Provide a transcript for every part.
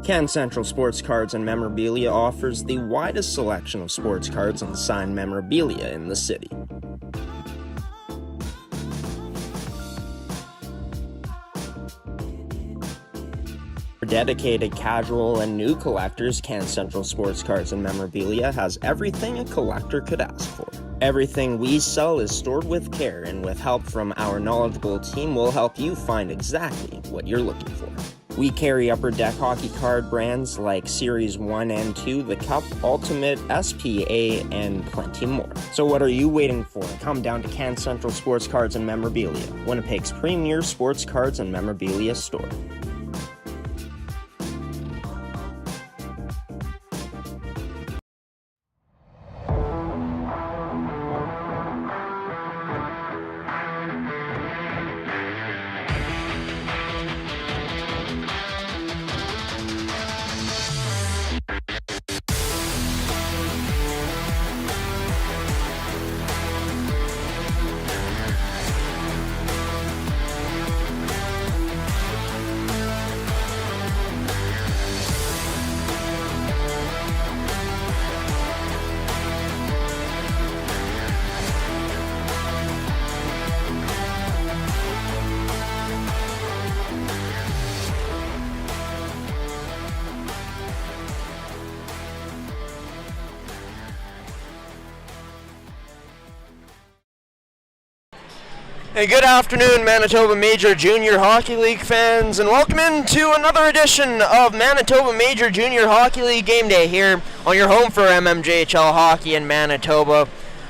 Can Central Sports Cards and Memorabilia offers the widest selection of sports cards and signed memorabilia in the city. For dedicated casual and new collectors, Can Central Sports Cards and Memorabilia has everything a collector could ask for. Everything we sell is stored with care, and with help from our knowledgeable team, we'll help you find exactly what you're looking for. We carry Upper Deck hockey card brands like Series 1 and 2, the Cup, Ultimate, SPA, and plenty more. So what are you waiting for? Come down to Can Central Sports Cards and Memorabilia, Winnipeg's premier sports cards and memorabilia store. Hey, good afternoon, Manitoba Major Junior Hockey League fans, and welcome into another edition of Manitoba Major Junior Hockey League Game Day here on your home for mmjhl hockey in Manitoba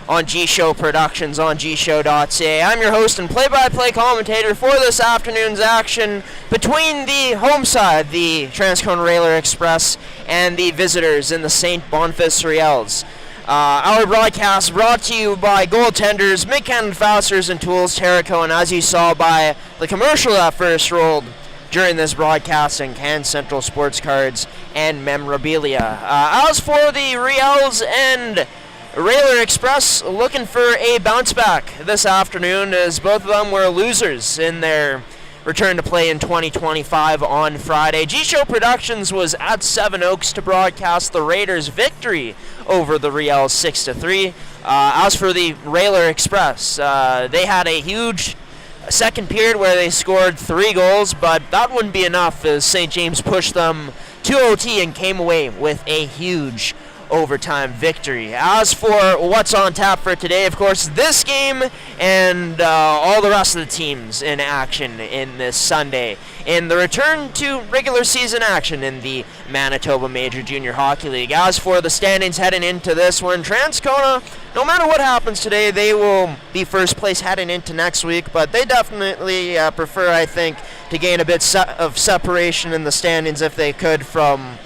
on gshow Productions on gshow.ca. I'm your host and play-by-play commentator for this afternoon's action between the home side, the Transcone Railer Express, and the visitors in the St. Boniface Riels. Our broadcast brought to you by goaltenders, Mid-Canton Fasteners and Tools, Terrico, and as you saw by the commercial that first rolled during this broadcast, in Can Central Sports Cards and Memorabilia. As for the Riels and Railer Express, looking for a bounce back this afternoon, as both of them were losers in their return to play in 2025 on Friday. gshow Productions was at Seven Oaks to broadcast the Raiders' victory over the Riels 6-3. As for the Railer Express, they had a huge second period where they scored 3 goals, but that wouldn't be enough as St. James pushed them to OT and came away with a huge overtime victory. As for what's on tap for today, of course, this game and all the rest of the teams in action in this Sunday in the return to regular season action in the Manitoba Major Junior Hockey League. As for the standings heading into this one, Transcona, no matter what happens today, they will be first place heading into next week, but they definitely prefer, I think, to gain a bit of separation in the standings if they could from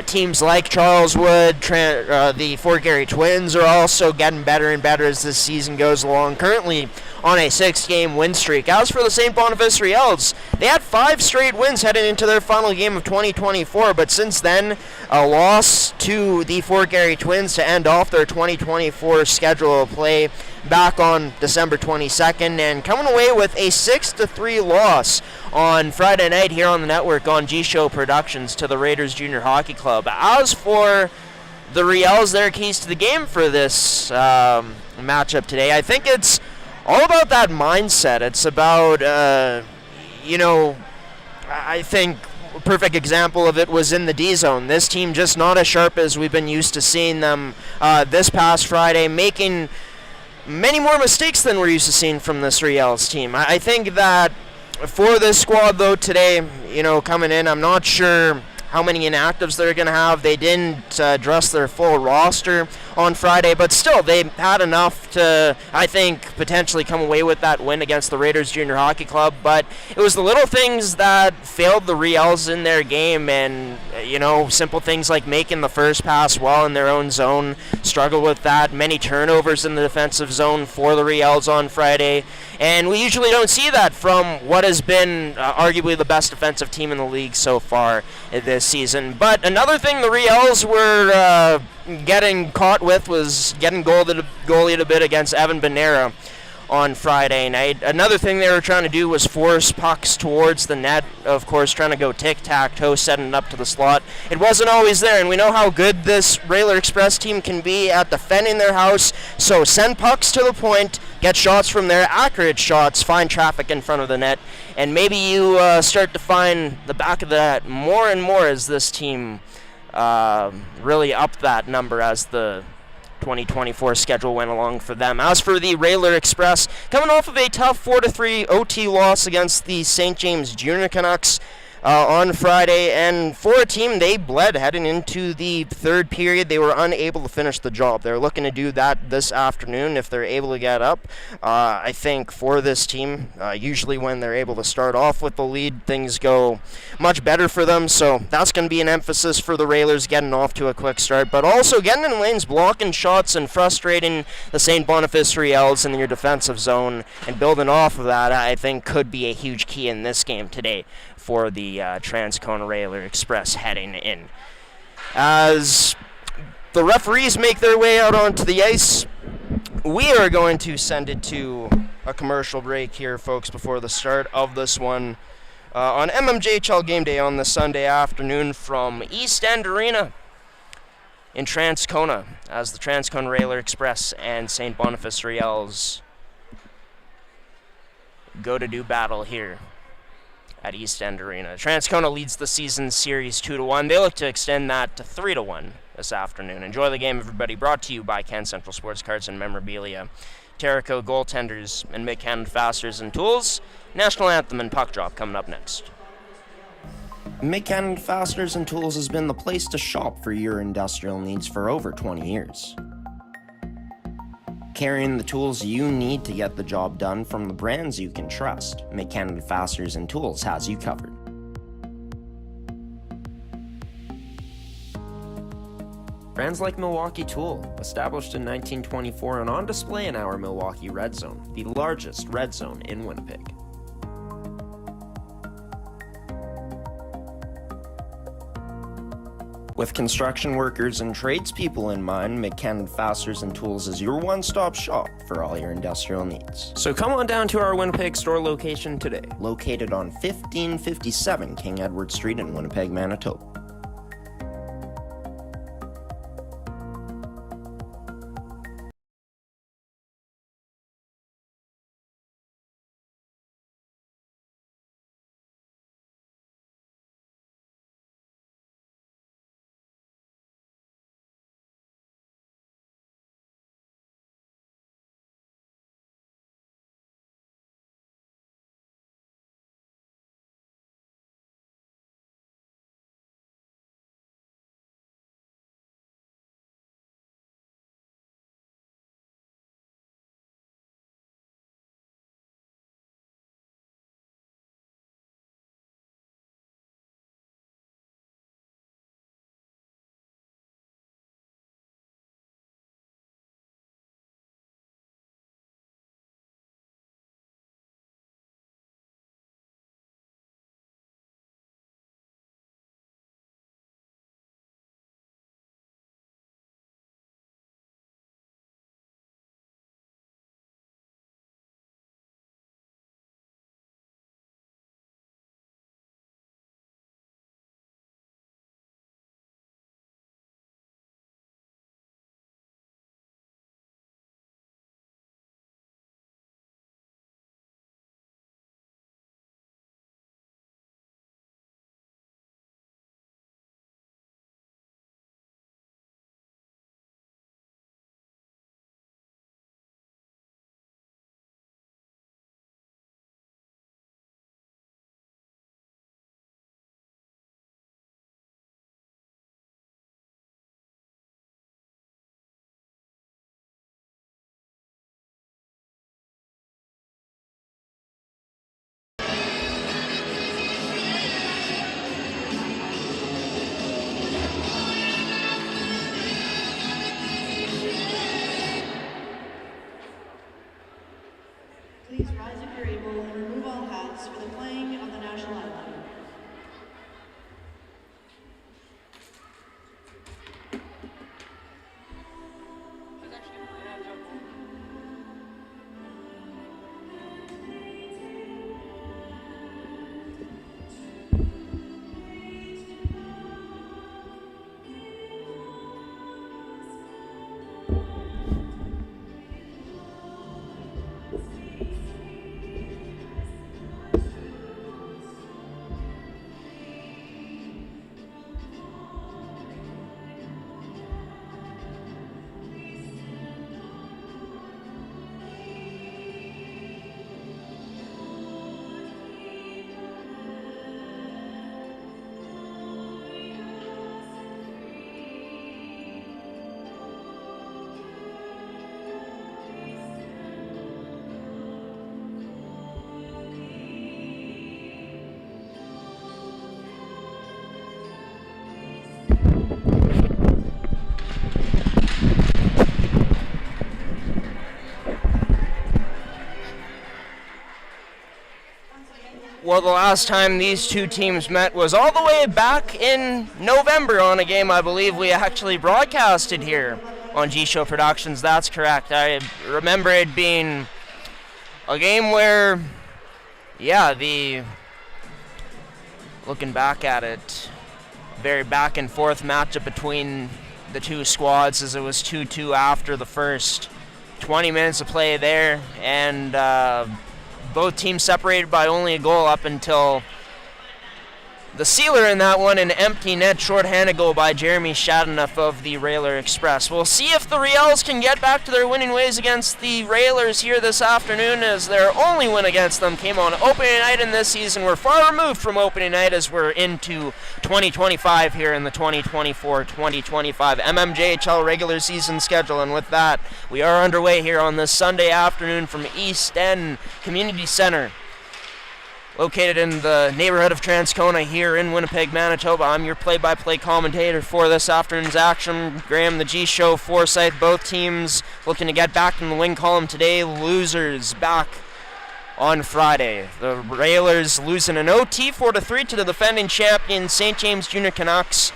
teams like Charleswood. The Fort Garry Twins are also getting better and better as this season goes along, currently on a 6-game win streak. As for the St. Boniface Riels, they had 5 straight wins heading into their final game of 2024, but since then, a loss to the Fort Garry Twins to end off their 2024 schedule of play back on December 22nd, and coming away with a 6-3 loss on Friday night here on the network on gshow Productions to the Raiders Junior Hockey Club. As for the Riels, their keys to the game for this matchup today, I think it's all about that mindset. It's about, I think a perfect example of it was in the D-zone. This team just not as sharp as we've been used to seeing them this past Friday, making many more mistakes than we're used to seeing from this Riels team. I think that for this squad, though, today, coming in, I'm not sure how many inactives they're going to have. They didn't dress their full roster on Friday, but still, they had enough to, I think, potentially come away with that win against the Raiders Junior Hockey Club. But it was the little things that failed the Riels in their game, and, simple things like making the first pass well in their own zone, struggled with that. Many turnovers in the defensive zone for the Riels on Friday, and we usually don't see that from what has been arguably the best defensive team in the league so far this season. But another thing the Riels were getting caught with was getting goalied a bit against Evan Benera on Friday night. Another thing they were trying to do was force pucks towards the net, of course, trying to go tic-tac-toe, setting it up to the slot. It wasn't always there, and we know how good this Railer Express team can be at defending their house, so send pucks to the point, get shots from there, accurate shots, find traffic in front of the net, and maybe you start to find the back of the net more and more as this team really upped that number as the 2024 schedule went along for them. As for the Railer Express, coming off of a tough 4-3 OT loss against the St. James Junior Canucks on Friday, and for a team, they bled heading into the third period. They were unable to finish the job. They're looking to do that this afternoon if they're able to get up. I think for this team, usually when they're able to start off with the lead, things go much better for them, so that's going to be an emphasis for the Railers, getting off to a quick start, but also getting in lanes, blocking shots, and frustrating the St. Boniface Riels in your defensive zone, and building off of that, I think could be a huge key in this game today for the Transcona Railer Express heading in. As the referees make their way out onto the ice, we are going to send it to a commercial break here, folks, before the start of this one on mmjhl Game Day on the Sunday afternoon from East End Arena in Transcona, as the Transcona Railer Express and St. Boniface Riels go to do battle here at East End Arena. Transcona leads the season series 2-1. They look to extend that to 3-1 this afternoon. Enjoy the game, everybody. Brought to you by Ken Central Sports Cards and Memorabilia, Terrico Goaltenders, and Mick Fasteners and Tools. National Anthem and Puck Drop coming up next. Mick Fasteners and Tools has been the place to shop for your industrial needs for over 20 years. Carrying the tools you need to get the job done from the brands you can trust, Mick Fasteners and Tools has you covered. Brands like Milwaukee Tool, established in 1924 and on display in our Milwaukee Red Zone, the largest red zone in Winnipeg. With construction workers and tradespeople in mind, Mick Fasteners and Tools is your one-stop shop for all your industrial needs. So come on down to our Winnipeg store location today, located on 1557 King Edward Street in Winnipeg, Manitoba. Please rise if you're able and remove all hats for the playing of the national anthem. Well, the last time these two teams met was all the way back in November on a game I believe we actually broadcasted here on G Show Productions. That's correct. I remember it being a game where, looking back at it, very back and forth matchup between the two squads, as it was 2-2 after the first 20 minutes of play there, and both teams separated by only a goal up until the sealer in that one, an empty net shorthanded goal by Jeremy Shadenough of the Railer Express. We'll see if the Riels can get back to their winning ways against the Railers here this afternoon, as their only win against them came on opening night in this season. We're far removed from opening night as we're into 2025 here in the 2024-2025 mmjhl regular season schedule. And with that, we are underway here on this Sunday afternoon from East End Community Center, located in the neighborhood of Transcona here in Winnipeg, Manitoba. I'm your play-by-play commentator for this afternoon's action. Graham, the G Show, Forsyth, both teams looking to get back in the win column today. Losers back on Friday. The Railers losing an OT 4-3 to the defending champion St. James Junior Canucks.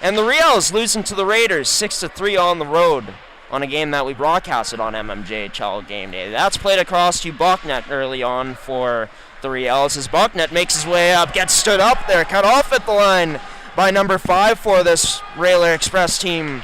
And the Riels losing to the Raiders 6-3 on the road on a game that we broadcasted on MMJHL Game Day. That's played across to Bucknet early on for the Riels, as Bucknet makes his way up, gets stood up there, cut off at the line by number 5 for this Railer Express team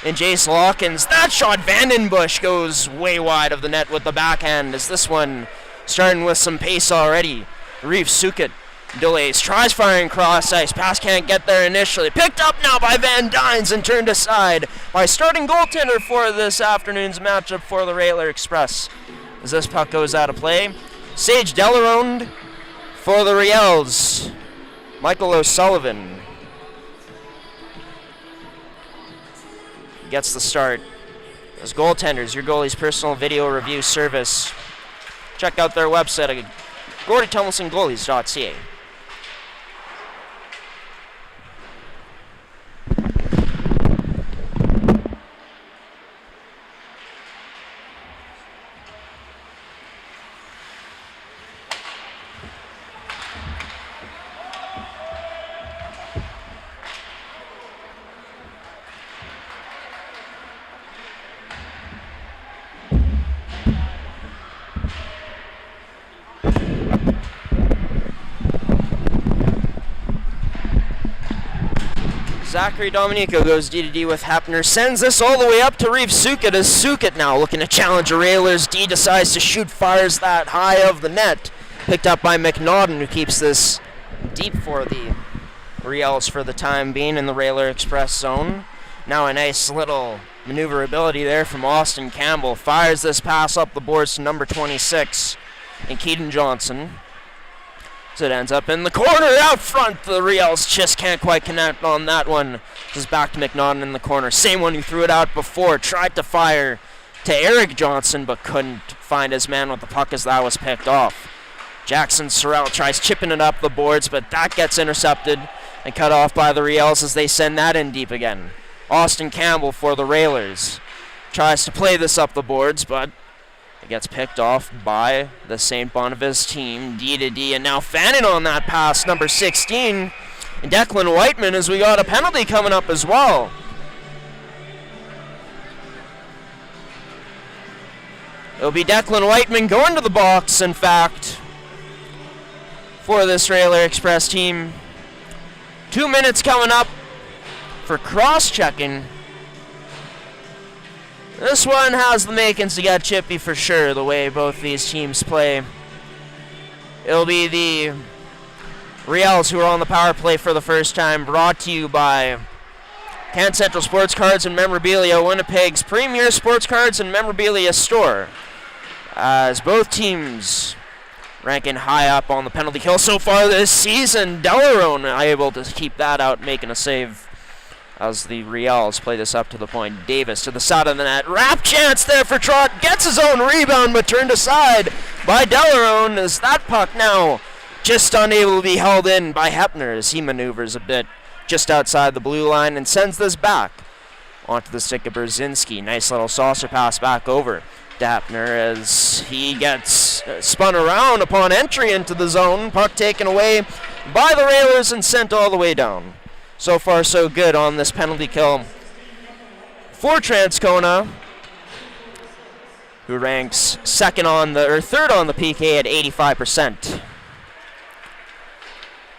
in Jace Lawkins. That shot, Vandenbush, goes way wide of the net with the backhand, as this one starting with some pace already. Reeve Sukit delays, tries firing cross ice, pass can't get there initially, picked up now by Van Dynes and turned aside by starting goaltender for this afternoon's matchup for the Railer Express, as this puck goes out of play. Sage Delarone for the Riels. Michael O'Sullivan gets the start. As goaltenders, your goalie's personal video review service. Check out their website at GordyTumilsonGoalies.ca. Zachary Dominico goes D-to-D with Hepner, sends this all the way up to Reeve Sukit, as Sukit now looking to challenge the Railers. D decides to shoot, fires that high of the net. Picked up by McNaughton, who keeps this deep for the Riels for the time being in the Railer Express zone. Now a nice little maneuverability there from Austin Campbell. Fires this pass up the boards to number 26 and Keaton Johnson. So it ends up in the corner out front. The Riels just can't quite connect on that one. Just back to McNaughton in the corner. Same one who threw it out before. Tried to fire to Eric Johnson, but couldn't find his man with the puck as that was picked off. Jackson Sorrell tries chipping it up the boards, but that gets intercepted and cut off by the Riels as they send that in deep again. Austin Campbell for the Railers tries to play this up the boards, but it gets picked off by the St. Boniface team, D-to-D, and now fanning on that pass, number 16, Declan Whiteman, as we got a penalty coming up as well. It'll be Declan Whiteman going to the box, in fact, for this Railer Express team. 2 minutes coming up for cross-checking. This one has the makings to get chippy for sure, the way both these teams play. It'll be the Riels who are on the power play for the first time, brought to you by Can Central Sports Cards and Memorabilia, Winnipeg's premier sports cards and memorabilia store. As both teams ranking high up on the penalty kill so far this season. Delarone able to keep that out, making a save as the Riels play this up to the point. Davis to the side of the net. Wrap chance there for Trott. Gets his own rebound, but turned aside by Delarone, as that puck now just unable to be held in by Hepner as he maneuvers a bit just outside the blue line and sends this back onto the stick of Brzezinski. Nice little saucer pass back over. back to Hepner as he gets spun around upon entry into the zone. Puck taken away by the Railers and sent all the way down. So far, so good on this penalty kill for Transcona, who ranks third on the PK at 85%.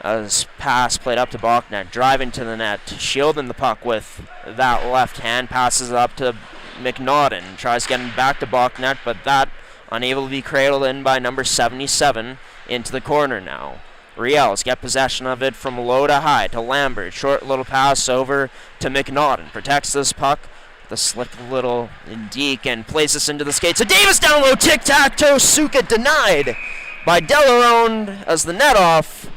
As pass played up to Bachnet, driving to the net, shielding the puck with that left hand, passes it up to McNaughton, tries getting back to Bachnet, but that unable to be cradled in by number 77 into the corner now. Riels get possession of it from low to high to Lambert, short little pass over to McNaughton, protects this puck, the slick little deke and plays this into the skates. Davis down low, tic-tac-toe, Suka denied by Delarone as the net off.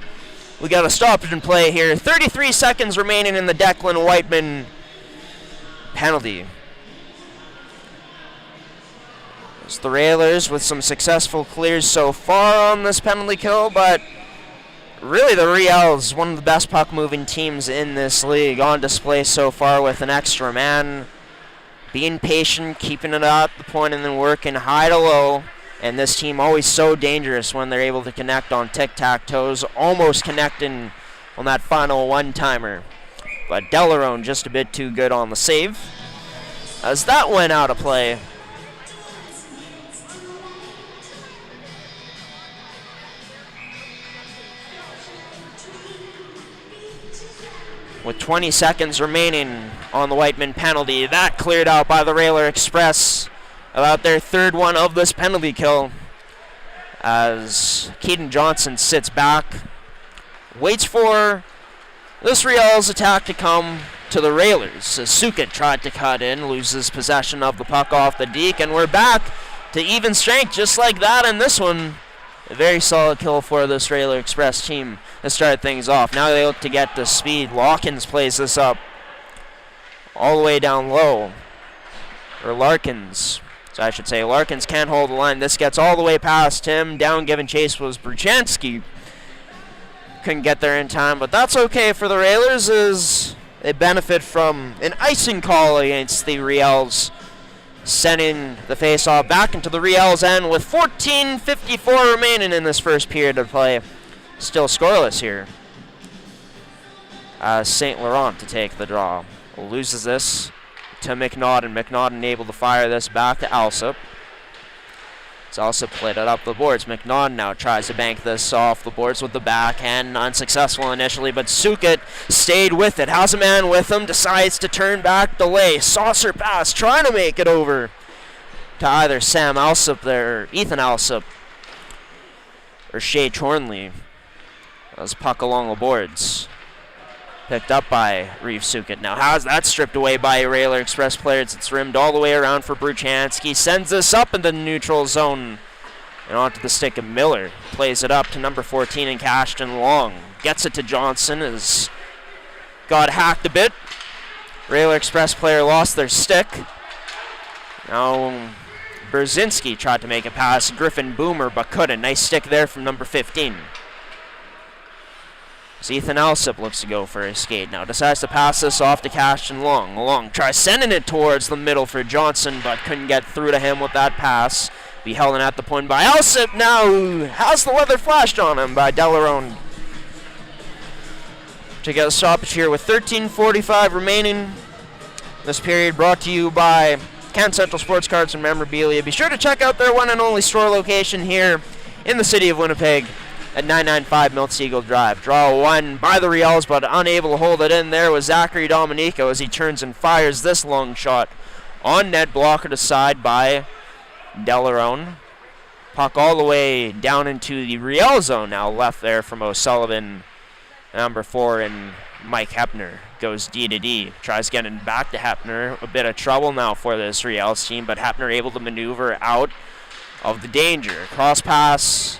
We got a stoppage in play here. 33 seconds remaining in the Declan Whiteman penalty. It's the Railers with some successful clears so far on this penalty kill, but really the Riels, one of the best puck-moving teams in this league, on display so far with an extra man. Being patient, keeping it at the point, and then working high to low. And this team always so dangerous when they're able to connect on tic-tac-toes, almost connecting on that final one-timer. But Delarone just a bit too good on the save, as that went out of play. With 20 seconds remaining on the Whiteman penalty, that cleared out by the Railer Express. About their third one of this penalty kill, as Keaton Johnson sits back, waits for this Riels attack to come to the Railers. As Suka tried to cut in, loses possession of the puck off the deke, and we're back to even strength just like that. And this one, a very solid kill for this Railer Express team to start things off. Now they look to get the speed. Lawkins plays this up all the way down low, or Larkins. So I should say Larkins can't hold the line. This gets all the way past him. Down giving chase was Bruchansky. Couldn't get there in time, but that's okay for the Railers as they benefit from an icing call against the Riels, sending the face-off back into the Riels end with 14:54 remaining in this first period of play. Still scoreless here. St. Laurent to take the draw. Loses this to McNaughton. McNaughton able to fire this back to Alsop. It's Alsop played it up the boards. McNaughton now tries to bank this off the boards with the backhand. Unsuccessful initially, but Sukit stayed with it. Has a man with him. Decides to turn back, delay. Saucer pass, trying to make it over to either Sam Alsop there, Ethan Alsop, or Shea Chornley. As puck along the boards. Picked up by Reeve Sukit. Now has that stripped away by a Railer Express player. It's rimmed all the way around for Bruchansky. Sends this up into the neutral zone and onto the stick of Miller. Plays it up to number 14 in Cashton Long. Gets it to Johnson. As got hacked a bit. Railer Express player lost their stick. Now Brzezinski tried to make a pass. Griffin Boomer, but couldn't. Nice stick there from number 15. So Ethan Alsop looks to go for a skate now. Decides to pass this off to Cashton Long. Long tries sending it towards the middle for Johnson, but couldn't get through to him with that pass. Be held in at the point by Alsop. Now has the weather flashed on him by Delarone. To get a stoppage here with 13:45 remaining. This period brought to you by Can Central Sports Cards and Memorabilia. Be sure to check out their one and only store location here in the city of Winnipeg at 995 Miltz-Eagle Drive. Draw one by the Riels, but unable to hold it in there was Zachary Dominico as he turns and fires this long shot on net, blocker aside by Delarone. Puck all the way down into the Riel zone now, left there from O'Sullivan. Number 4 and Mike Hepner goes D to D. Tries getting back to Hepner. A bit of trouble now for this Riels team, but Hepner able to maneuver out of the danger. Cross pass.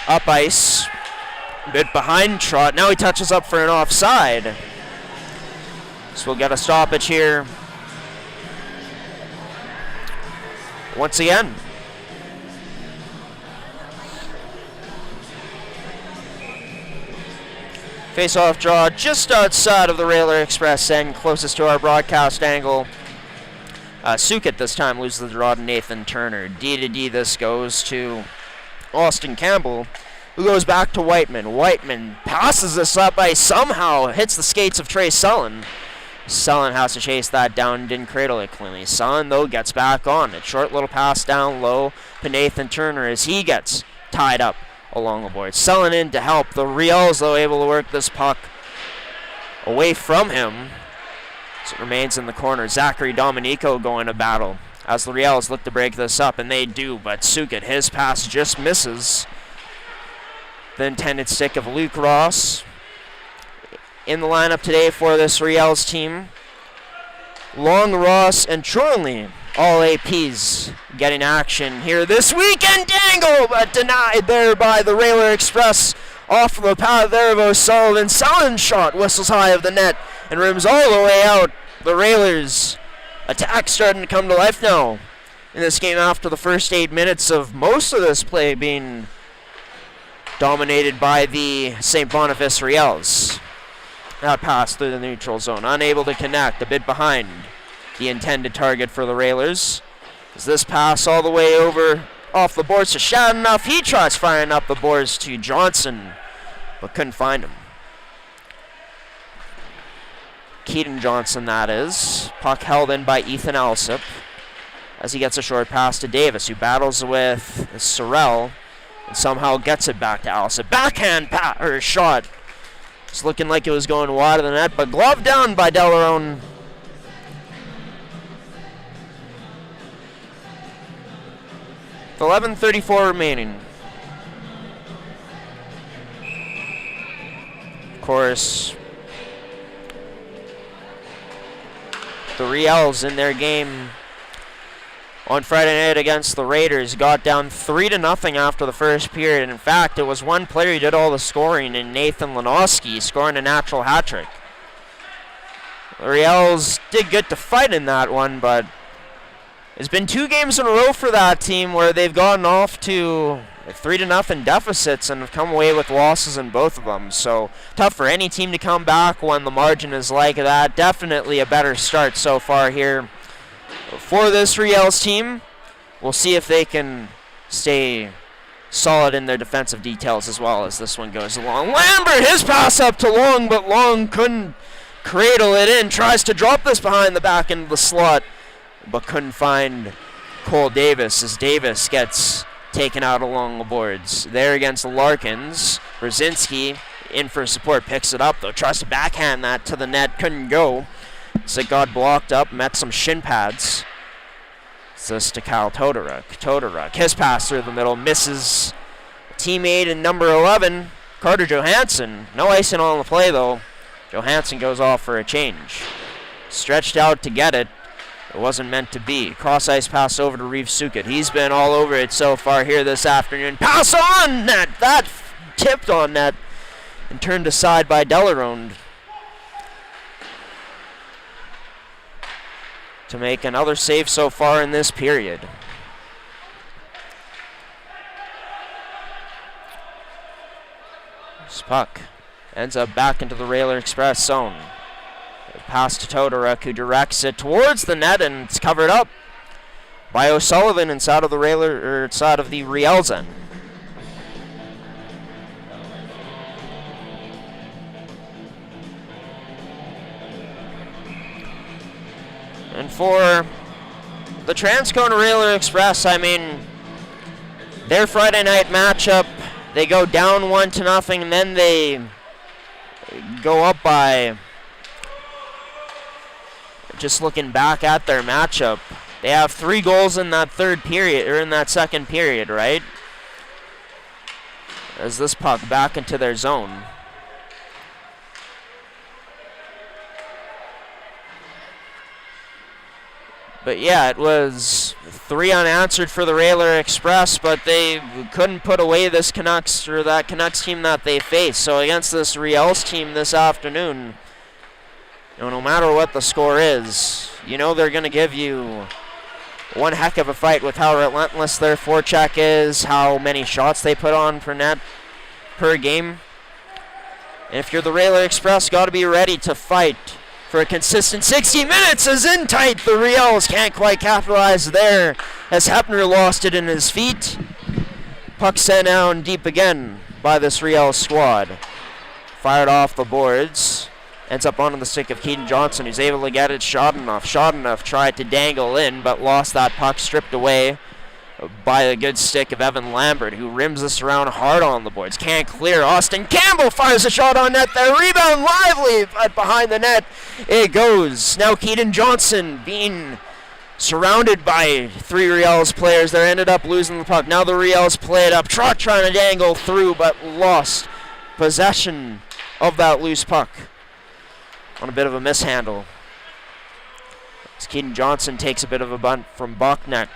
Up ice, a bit behind Trot. Now he touches up for an offside. So we'll get a stoppage here. Once again. Face-off draw just outside of the Railer Express end, closest to our broadcast angle. Sukit this time loses the draw to Nathan Turner. D to D this goes to Austin Campbell, who goes back to Whiteman. Whiteman passes this up by somehow hits the skates of Trey Sullen. Sullen has to chase that down, didn't cradle it cleanly. Sullen, though, gets back on it. Short little pass down low to Nathan Turner as he gets tied up along the board. Sullen in to help. The Riels, though, able to work this puck away from him. So it remains in the corner. Zachary Dominico going to battle as the Riels look to break this up, and they do, but Sukit, his pass just misses the intended stick of Luke Ross. In the lineup today for this Riels team, Long, Ross, and Chorley, all APs getting action here this weekend. Dangle, but denied there by the Railer Express. Off the path there of O'Sullivan. Sullen shot whistles high of the net and rims all the way out. The Railers attack starting to come to life now in this game after the first 8 minutes of most of this play being dominated by the St. Boniface Riels. That pass through the neutral zone, unable to connect, a bit behind the intended target for the Railers. As this pass all the way over off the boards to Shadenough. He tries firing up the boards to Johnson, but couldn't find him. Keaton Johnson, that is. Puck held in by Ethan Alsip as he gets a short pass to Davis, who battles with Sorrell and somehow gets it back to Alsip. Backhand shot. It's looking like it was going wide of the net, but gloved down by Delarone. With 11:34 remaining. Of course, the Riels in their game on Friday night against the Raiders got down 3-0 after the first period. And in fact, it was one player who did all the scoring in Nathan Lenoski, scoring a natural hat trick. The Riels did good to fight in that one, but it's been 2 games in a row for that team where they've gotten off to 3-0 deficits and have come away with losses in both of them. So tough for any team to come back when the margin is like that. Definitely a better start so far here for this Riels team. We'll see if they can stay solid in their defensive details as well as this one goes along. Lambert, his pass up to Long, but Long couldn't cradle it in. Tries to drop this behind the back into the slot, but couldn't find Cole Davis as Davis gets taken out along the boards. There against Larkins. Brzezinski in for support, picks it up though, tries to backhand that to the net, couldn't go. So it got blocked up, met some shin pads. This to Kyle Todoruk. Todoruk, his pass through the middle, misses teammate in number 11, Carter Johansson. No icing on the play though. Johansson goes off for a change. Stretched out to get it. It wasn't meant to be. Cross ice pass over to Reeve Sukit. He's been all over it so far here this afternoon. Pass on net. That tipped on net and turned aside by Delarone to make another save so far in this period. This puck ends up back into the Railer Express zone. Pass to Todoruk, who directs it towards the net, and it's covered up by O'Sullivan inside of the Riels end. And for the Transcona Railer Express, I mean, their Friday night matchup, they go down 1-0, and then they go up by. Just looking back at their matchup, they have 3 goals in that third period, or in that second period, right? As this puck back into their zone. But yeah, it was 3 unanswered for the Railer Express, but they couldn't put away this Canucks, or that Canucks team that they faced. So against this Riels team this afternoon, no matter what the score is, they're going to give you one heck of a fight with how relentless their forecheck is, how many shots they put on per net per game. And if you're the Railer Express, got to be ready to fight for a consistent 60 minutes is in tight. The Riels can't quite capitalize there as Hepner lost it in his feet. Puck sent down deep again by this Riels squad. Fired off the boards. Ends up onto the stick of Keaton Johnson, who's able to get it. Shodenough tried to dangle in, but lost that puck, stripped away by the good stick of Evan Lambert, who rims this around hard on the boards. Can't clear. Austin Campbell fires a shot on net there. Rebound lively, but behind the net it goes. Now Keaton Johnson being surrounded by 3 Riels players there, ended up losing the puck. Now the Riels play it up. Trot trying to dangle through, but lost possession of that loose puck on a bit of a mishandle. As Keaton Johnson takes a bit of a bunt from Buckneck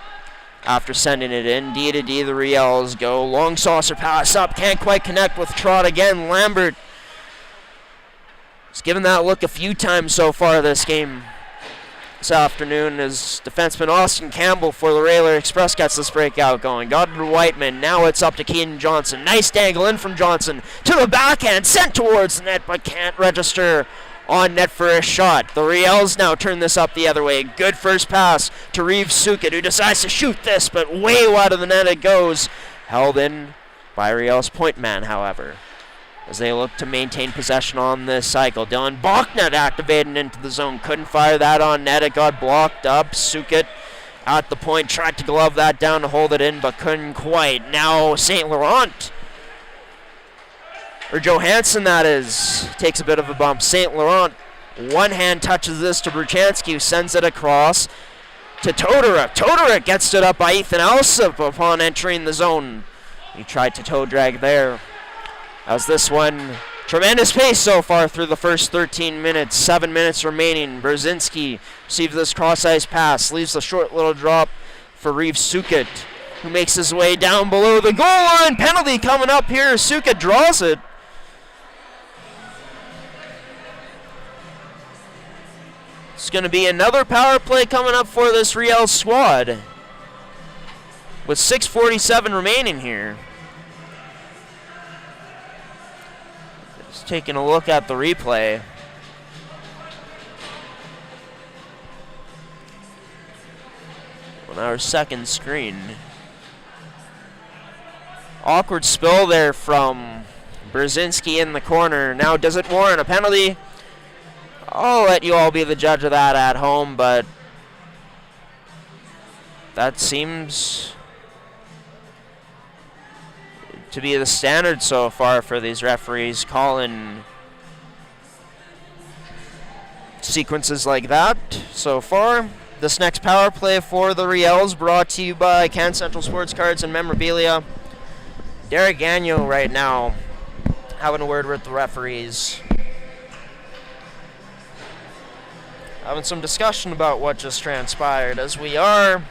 after sending it in. D to D, the Riels go. Long saucer pass up. Can't quite connect with Trot again. Lambert has given that look a few times so far this game. This afternoon as defenseman Austin Campbell for the Railer Express gets this breakout going. Got it to Whiteman. Now it's up to Keaton Johnson. Nice dangle in from Johnson to the backhand. Sent towards the net but can't register on net for a shot. The Riels now turn this up the other way. Good first pass to Reeves Sukit, who decides to shoot this, but way wide of the net it goes. Held in by Riels point man, however, as they look to maintain possession on this cycle. Dylan Bachnet activating into the zone. Couldn't fire that on net. It got blocked up. Sukit at the point tried to glove that down to hold it in, but couldn't quite. Now St. Laurent, or Johansson that is, takes a bit of a bump. St. Laurent one hand touches this to Bruchansky, who sends it across to Todoruk. Todoruk gets it up by Ethan Alsop upon entering the zone. He tried to toe drag there. As this one, tremendous pace so far through the first 13 minutes. 7 minutes remaining. Brzezinski receives this cross-ice pass, leaves a short little drop for Reeves Sukit, who makes his way down below the goal line. Penalty coming up here. Sukit draws it. It's going to be another power play coming up for this Riels squad with 6:47 remaining here. Just taking a look at the replay. On our second screen. Awkward spill there from Brzezinski in the corner. Now does it warrant a penalty? I'll let you all be the judge of that at home, but that seems to be the standard so far for these referees, calling sequences like that so far. This next power play for the Riels brought to you by Can Central Sports Cards and Memorabilia. Derek Gagnon right now having a word with the referees, having some discussion about what just transpired, as we are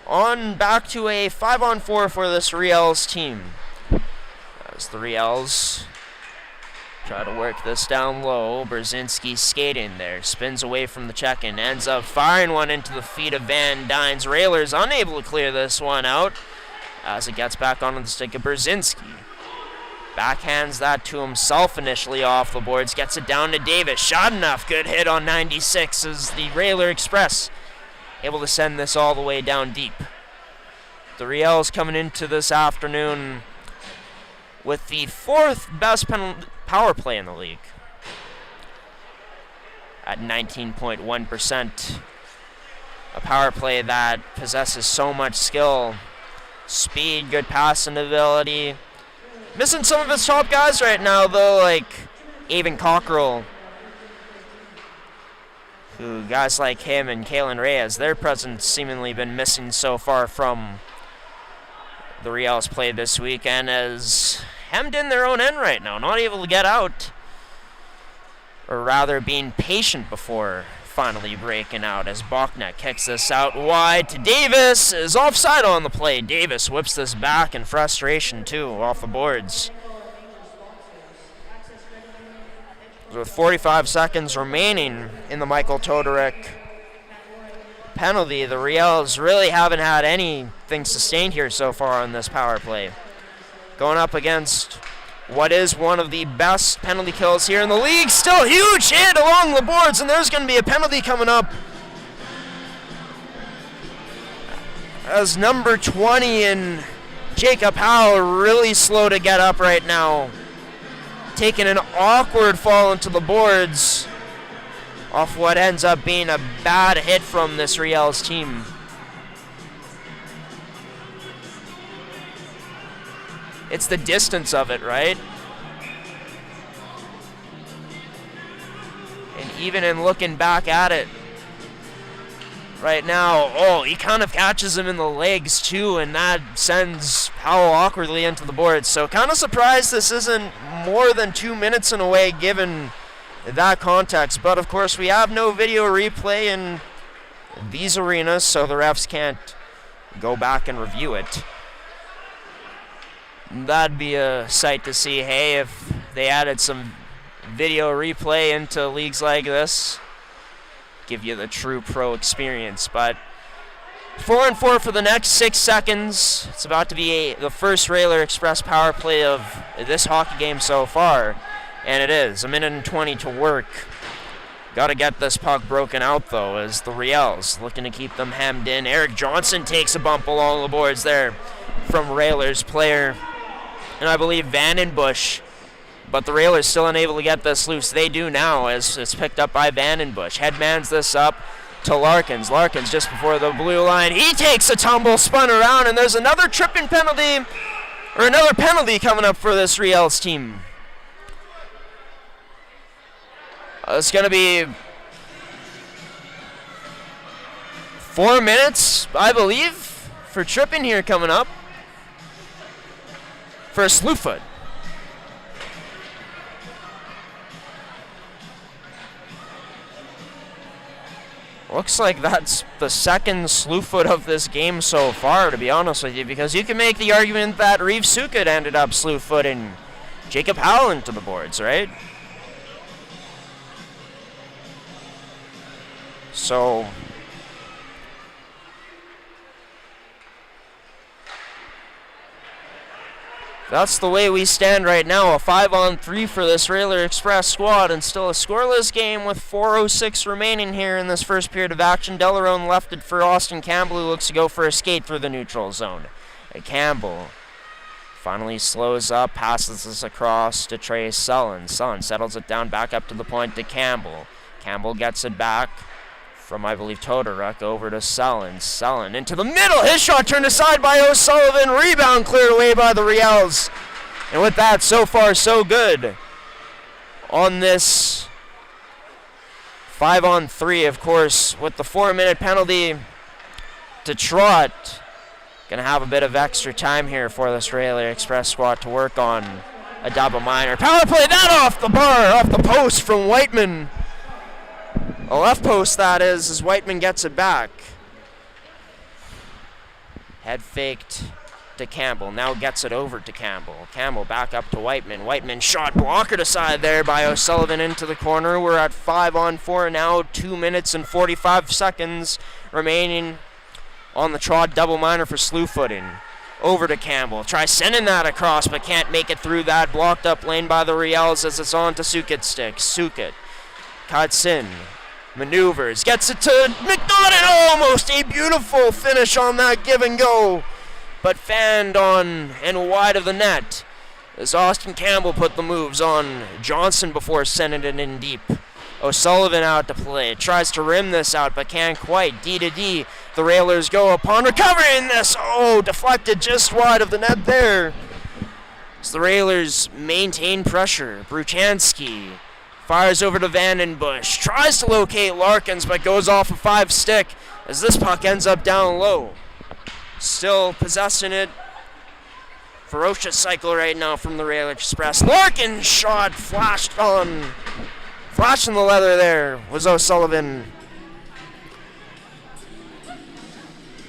on back to a 5-on-4 for this Riels team. As the Riels try to work this down low, Brzezinski skating there, spins away from the check-in, ends up firing one into the feet of Van Dynes. Railers unable to clear this one out as it gets back onto the stick of Brzezinski. Backhands that to himself initially off the boards. Gets it down to Davis. Shot enough. Good hit on 96 as the Railer Express able to send this all the way down deep. The Riels coming into this afternoon with the 4th best power play in the league at 19.1%. A power play that possesses so much skill, speed, good passing ability. Missing some of his top guys right now, though, like Avon Cockrell, who guys like him and Kalen Reyes, their presence seemingly been missing so far from the Riels play this week, and is hemmed in their own end right now, not able to get out, or rather being patient before finally breaking out, as Bachnet kicks this out wide to Davis, is offside on the play. Davis whips this back in frustration too, off the boards. With 45 seconds remaining in the Michael Todoruk penalty, the Riels really haven't had anything sustained here so far on this power play. Going up against what is one of the best penalty kills here in the league. Still huge hit along the boards, and there's going to be a penalty coming up. As number 20 and Jacob Howell really slow to get up right now. Taking an awkward fall into the boards off what ends up being a bad hit from this Riels team. It's the distance of it, right? And even in looking back at it right now, he kind of catches him in the legs too, and that sends Howell awkwardly into the boards. So kind of surprised this isn't more than 2 minutes in a way given that context. But of course we have no video replay in these arenas, so the refs can't go back and review it. That'd be a sight to see, hey, if they added some video replay into leagues like this. Give you the true pro experience. But 4-4 for the next 6 seconds. It's about to be the first Railer Express power play of this hockey game so far. And it is. 1:20 to work. Got to get this puck broken out, though, as the Riels looking to keep them hemmed in. Eric Johnson takes a bump along the boards there from Railers player, and I believe Vandenbush. But the Railers still unable to get this loose. They do now, as it's picked up by Vandenbush. Headmans this up to Larkins. Larkins just before the blue line. He takes a tumble, spun around, and there's another tripping penalty, or another penalty coming up for this Riels team. It's going to be 4 minutes, I believe, for tripping here coming up for Slewfoot. Looks like that's the second Slewfoot of this game so far, to be honest with you, because you can make the argument that Reeve Sukut ended up Slewfooting Jacob Howell into the boards, right? So that's the way we stand right now. A 5-on-3 for this Railer Express squad, and still a scoreless game with 4:06 remaining here in this first period of action. Delarone left it for Austin Campbell, who looks to go for a skate through the neutral zone. Campbell finally slows up, passes this across to Trey Sullen. Sullen settles it down back up to the point to Campbell. Campbell gets it back from, I believe, Todoruk over to Sullen. Sullen into the middle. His shot turned aside by O'Sullivan. Rebound cleared away by the Riels. And with that, so far, so good on this 5-on-3, of course, with the 4-minute penalty to Trot. Going to have a bit of extra time here for this Railer Express squad to work on a double minor. Power play, that off the bar, off the post from Whiteman. A left post, that is, as Whiteman gets it back. Head faked to Campbell, now gets it over to Campbell. Campbell back up to Whiteman. Whiteman shot blockered aside there by O'Sullivan into the corner. We're at 5-on-4 now, 2 minutes and 45 seconds remaining on the Trot double minor for Slewfooting. Over to Campbell. Tries sending that across, but can't make it through that blocked up lane by the Riels as it's on to Sukut's stick. Sukut cuts in. Maneuvers, gets it to McNaught, and almost a beautiful finish on that give and go, but fanned on and wide of the net as Austin Campbell put the moves on Johnson before sending it in deep. O'Sullivan out to play, tries to rim this out but can't quite. D to D, the Railers go upon recovering this. Deflected just wide of the net there. As the Railers maintain pressure, Bruchansky fires over to Vandenbush, tries to locate Larkins, but goes off a 5-stick as this puck ends up down low. Still possessing it. Ferocious cycle right now from the Railer Express. Larkins shot flashing the leather there was O'Sullivan.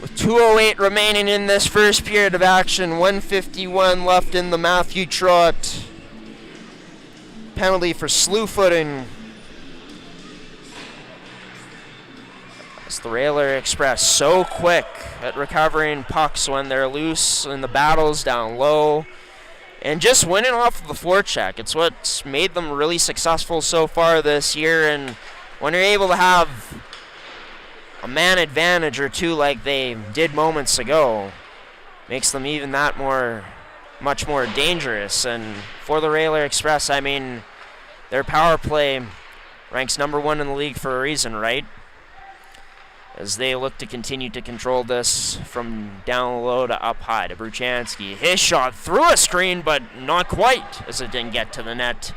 With 2:08 remaining in this first period of action, 1:51 left in the Matthew Trot penalty for Slewfooting. It's the Railer Express so quick at recovering pucks when they're loose in the battles down low. and just winning off of the forecheck. It's what's made them really successful so far this year, and when you're able to have a man advantage or two like they did moments ago, makes them even that much more dangerous. And for the Railer Express, I mean, their power play ranks number 1 in the league for a reason, right? As they look to continue to control this from down low to up high to Bruchansky. His shot through a screen, but not quite, as it didn't get to the net.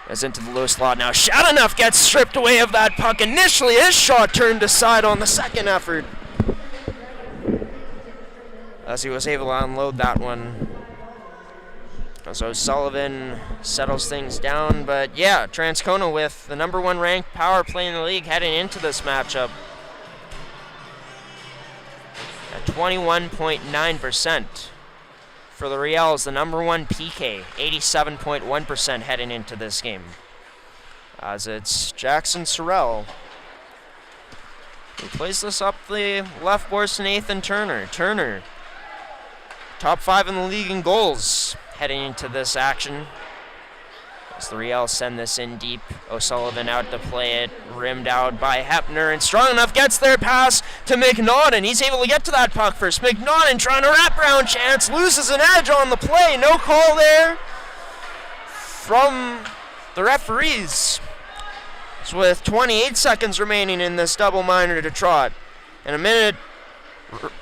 As into the low slot now. Shadanov gets stripped away of that puck. Initially, his shot turned aside on the second effort, as he was able to unload that one. So Sullivan settles things down, but yeah, Transcona with the number 1 ranked power play in the league heading into this matchup. At 21.9%. For the Riels, the number 1 PK, 87.1% heading into this game. As it's Jackson Sorrell who plays this up the left boards to Nathan Turner. Turner, top 5 in the league in goals heading into this action. As the Riels send this in deep. O'Sullivan out to play it, rimmed out by Hepner, and strong enough gets their pass to McNaughton. He's able to get to that puck first. McNaughton trying to wrap around chance, loses an edge on the play. No call there from the referees. So with 28 seconds remaining in this double minor to trot, and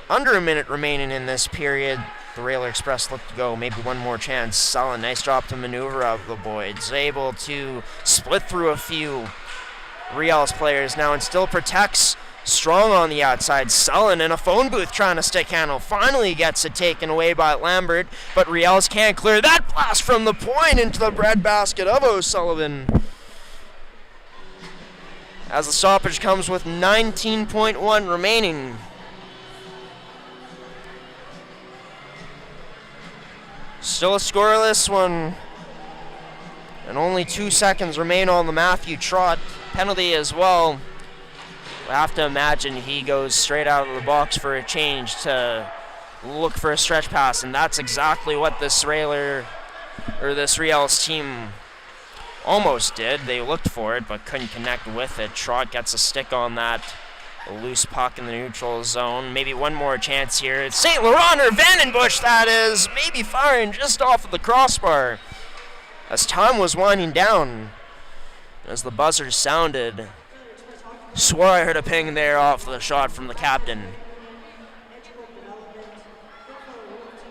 under a minute remaining in this period, the Railer Express look to go. Maybe one more chance. Sullen, nice drop to maneuver out of the Boyds. Able to split through a few Riels players now and still protects strong on the outside. Sullen in a phone booth trying to stick handle. Finally gets it taken away by Lambert, but Riels can't clear that blast from the point into the breadbasket of O'Sullivan. As the stoppage comes with 19.1 remaining. Still a scoreless one. And only 2 seconds remain on the Matthew Trott penalty as well. We'll have to imagine he goes straight out of the box for a change to look for a stretch pass, and that's exactly what this Riels team almost did. They looked for it but couldn't connect with it. Trott gets a stick on that. A loose puck in the neutral zone. Maybe one more chance here. It's St. Laurent or Vandenbush, that is. Maybe firing just off of the crossbar. As time was winding down. As the buzzer sounded. Swore I heard a ping there off the shot from the captain.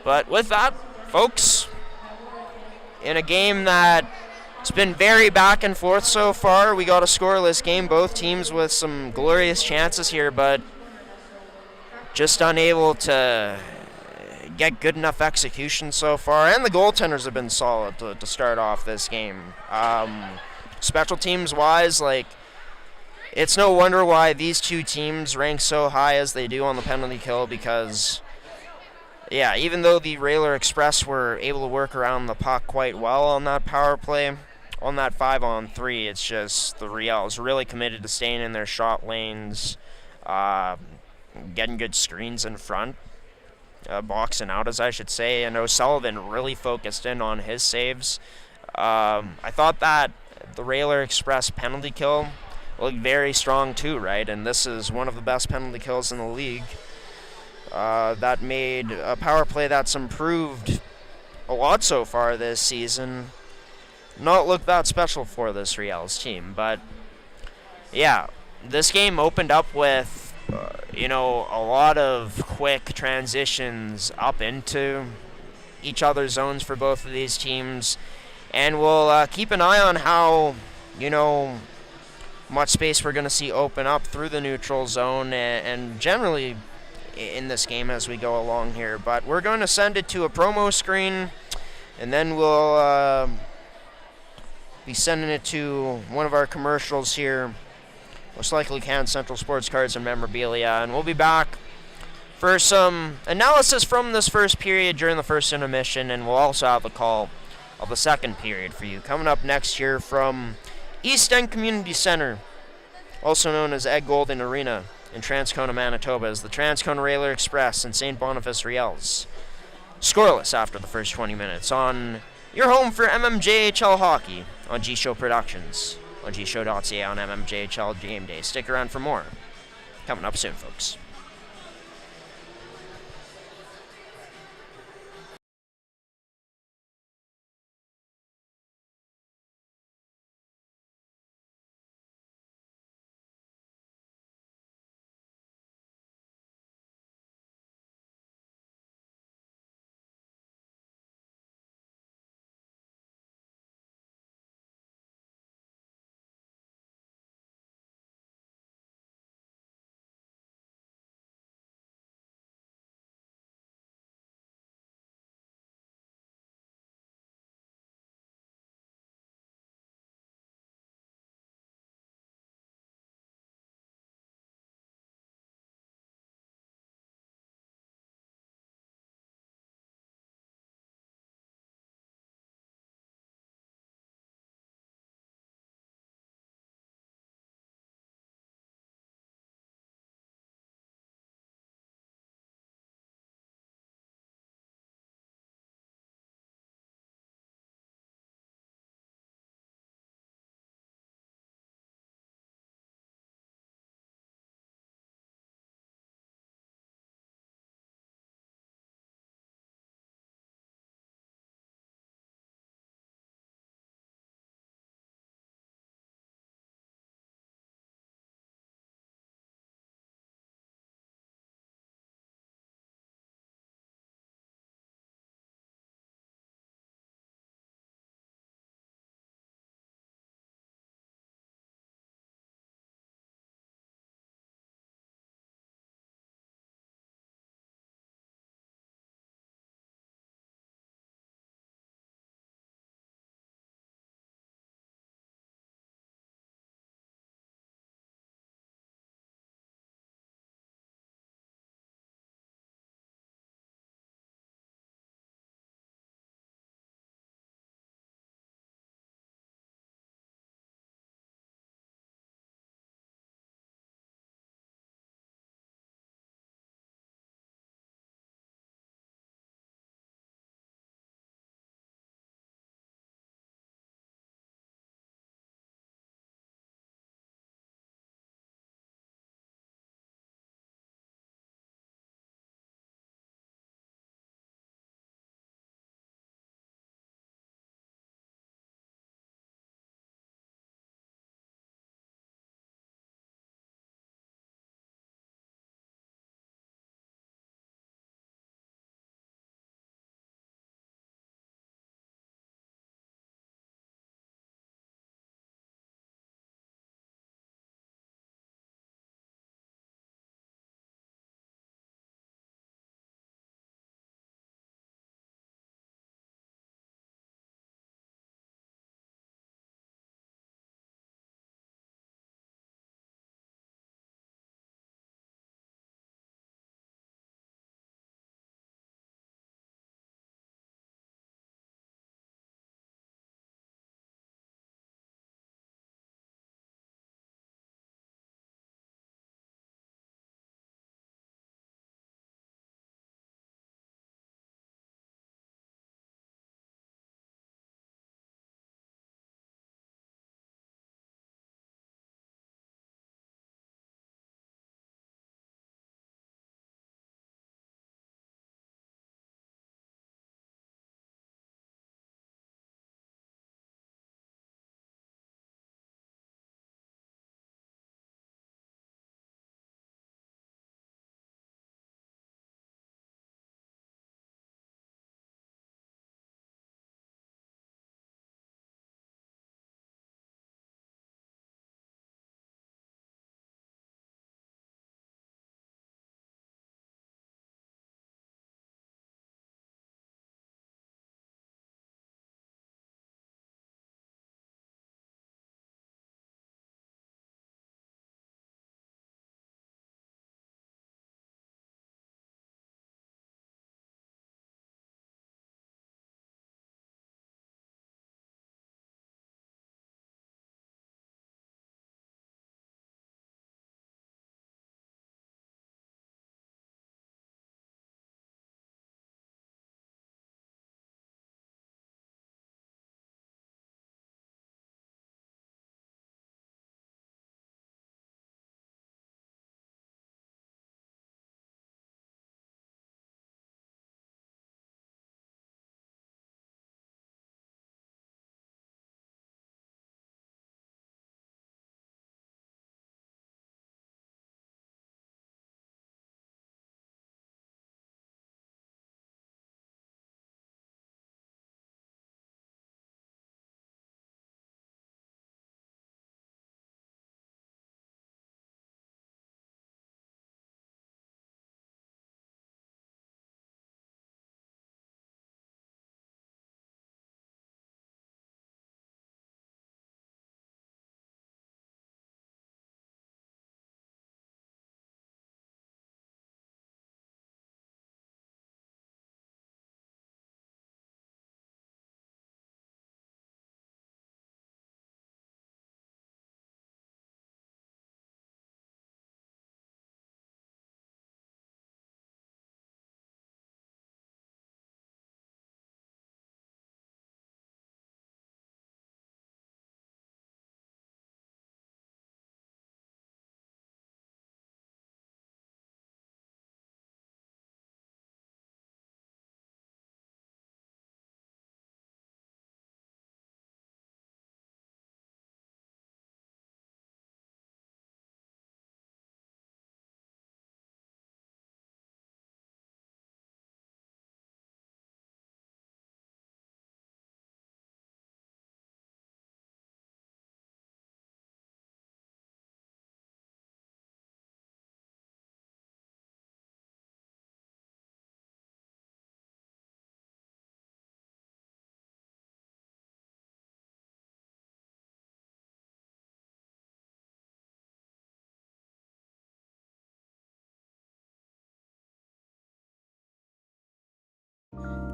But with that, folks, in a game that it's been very back and forth so far. We got a scoreless game, both teams with some glorious chances here, but just unable to get good enough execution so far. And the goaltenders have been solid to start off this game. Special teams wise, it's no wonder why these two teams rank so high as they do on the penalty kill, because yeah, even though the Railer Express were able to work around the puck quite well on that power play, on that 5-on-3, it's just the Riels really committed to staying in their shot lanes, getting good screens in front, boxing out, as I should say, and O'Sullivan really focused in on his saves. I thought that the Railer Express penalty kill looked very strong too, right? And this is one of the best penalty kills in the league. That made a power play that's improved a lot so far this season not look that special for this Riels team. But yeah, this game opened up with a lot of quick transitions up into each other's zones for both of these teams, and we'll keep an eye on how much space we're going to see open up through the neutral zone and generally in this game as we go along here. But we're going to send it to a promo screen, and then we'll be sending it to one of our commercials here, most likely Can Central Sports Cards and Memorabilia, and we'll be back for some analysis from this first period during the first intermission, and we'll also have a call of the second period for you coming up next year from East End Community Center, also known as Ed Golden Arena in Transcona, Manitoba, as the Transcona Railer Express and St. Boniface Riels scoreless after the first 20 minutes on your home for mmjhl hockey on G-Show Productions on gshow.ca on mmjhl game day. Stick around for more. Coming up soon, folks.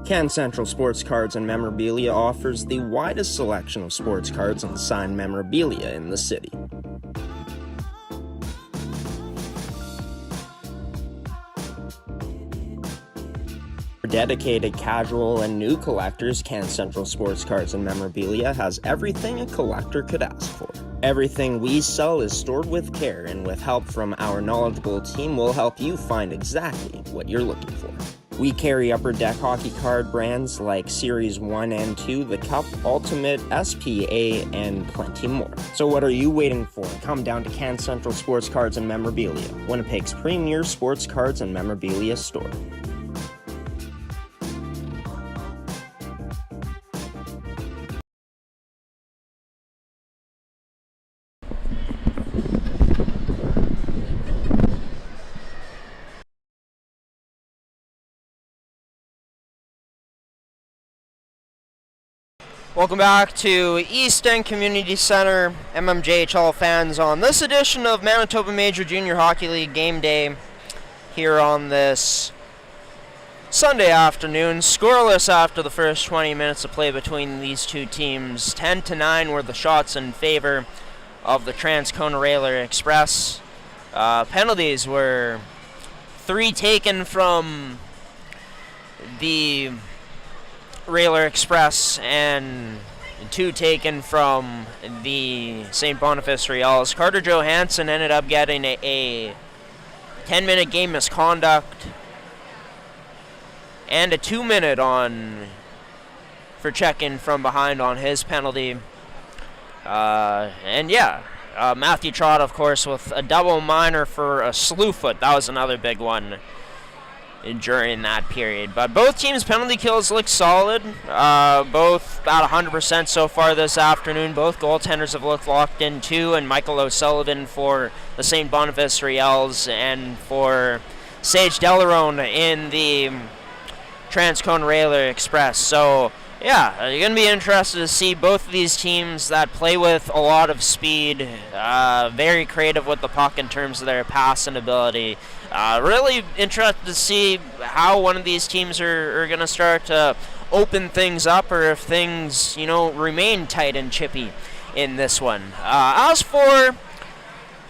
Can Central Sports Cards and Memorabilia offers the widest selection of sports cards and signed memorabilia in the city. For dedicated casual and new collectors, Can Central Sports Cards and Memorabilia has everything a collector could ask for. Everything we sell is stored with care, and with help from our knowledgeable team, we'll help you find exactly what you're looking for. We carry upper deck hockey card brands like Series 1 and 2, the Cup, Ultimate, SPA, and plenty more. So what are you waiting for? Come down to Can Central Sports Cards and Memorabilia, Winnipeg's premier sports cards and memorabilia store. Welcome back to East End Community Center, mmjhl fans, on this edition of Manitoba Major Junior Hockey League Game Day here on this Sunday afternoon. Scoreless after the first 20 minutes of play between these two teams. 10-9 were the shots in favor of the Transcona Railer Express. Penalties were 3 taken from the Railer Express and 2 taken from the St. Boniface Riels. Carter Johansson ended up getting a 10-minute game misconduct and a 2-minute for check-in from behind on his penalty. Matthew Trott, of course, with a double minor for a slew foot. That was another big one during that period. But both teams' penalty kills look solid. Both about 100% so far this afternoon. Both goaltenders have looked locked in too, and Michael O'Sullivan for the St. Boniface Riels and for Sage Delarone in the Transcona Railer Express. So yeah, you're going to be interested to see both of these teams that play with a lot of speed, very creative with the puck in terms of their passing ability. Really interested to see how one of these teams are going to start to open things up, or if things, remain tight and chippy in this one. As for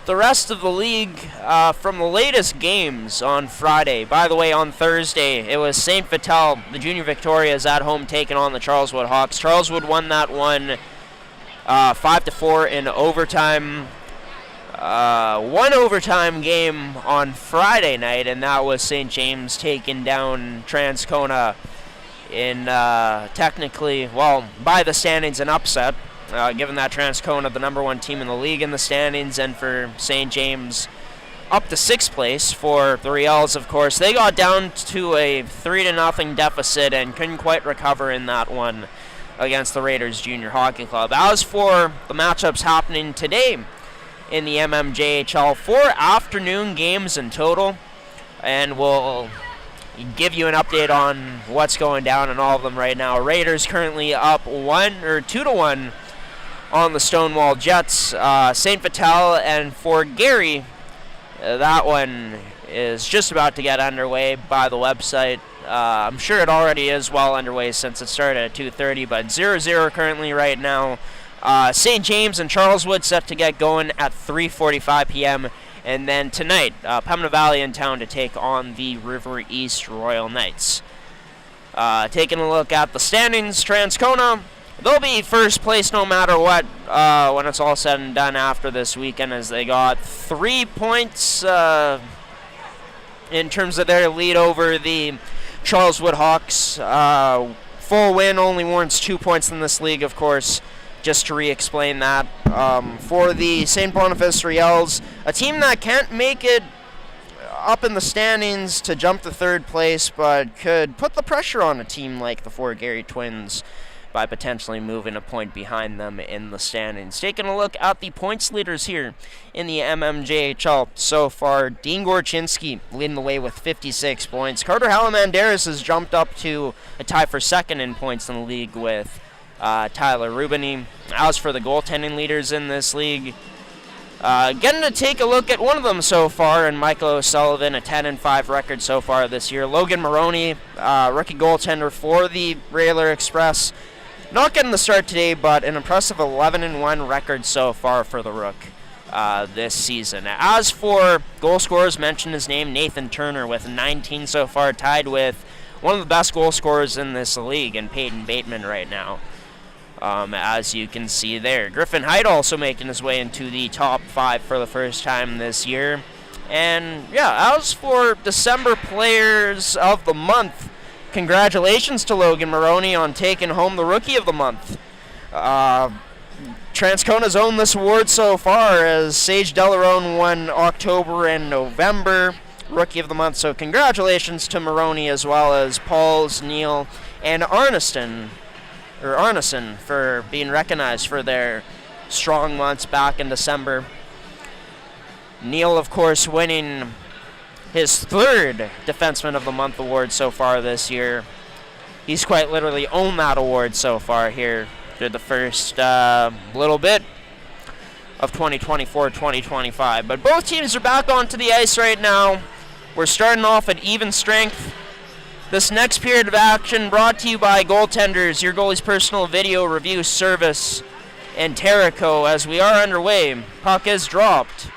the rest of the league, from the latest games on Friday, by the way, on Thursday, it was St. Vital, the Junior Victorias, at home taking on the Charleswood Hawks. Charleswood won that one 5-4 in overtime. One overtime game on Friday night, and that was St. James taking down Transcona in technically, by the standings, an upset. Given that Transcona, the number 1 team in the league in the standings, and for St. James up to 6th place. For the Riels, of course, they got down to a 3-0 deficit and couldn't quite recover in that one against the Raiders Junior Hockey Club. As for the matchups happening today in the mmjhl, 4 afternoon games in total, and we'll give you an update on what's going down in all of them right now. Raiders currently up 2-1 on the Stonewall Jets. St. Vital and Fort Garry, that one is just about to get underway by the website. I'm sure it already is well underway since it started at 2:30, but 0-0 currently right now. St. James and Charleswood set to get going at 3:45 p.m. And then tonight, Pembina Valley in town to take on the River East Royal Knights. Taking a look at the standings, Transcona, they'll be first place no matter what when it's all said and done after this weekend, as they got 3 points in terms of their lead over the Charleswood Hawks. Full win only warrants 2 points in this league, of course, just to re-explain that. For the St. Boniface Riels, a team that can't make it up in the standings to jump to 3rd place, but could put the pressure on a team like the Fort Garry Twins by potentially moving a point behind them in the standings. Taking a look at the points leaders here in the mmjhl so far, Dean Gorchinski leading the way with 56 points. Carter Halamandaris has jumped up to a tie for 2nd in points in the league with Tyler Rubini. As for the goaltending leaders in this league, Getting to take a look at one of them so far, and Michael O'Sullivan, a 10-5 record so far this year. Logan Maroney, rookie goaltender for the Railer Express. Not getting the start today, but an impressive 11-1 record so far for the Rook this season. As for goal scorers, mentioned his name, Nathan Turner, with 19 so far, tied with one of the best goal scorers in this league, and Peyton Bateman right now. As you can see there. Griffin Height also making his way into the top 5 for the first time this year. And yeah, as for December Players of the Month, congratulations to Logan Maroney on taking home the Rookie of the Month. Transcona's owned this award so far, as Sage Delarone won October and November Rookie of the Month. So congratulations to Maroney, as well as Pauls, Neal, and Arneson for being recognized for their strong months back in December. Neal, of course, winning his 3rd Defenseman of the Month award so far this year. He's quite literally owned that award so far here through the first little bit of 2024-2025. But both teams are back onto the ice right now. We're starting off at even strength. This next period of action brought to you by Goaltenders, your goalie's personal video review service, and Terrico. As we are underway, puck is dropped.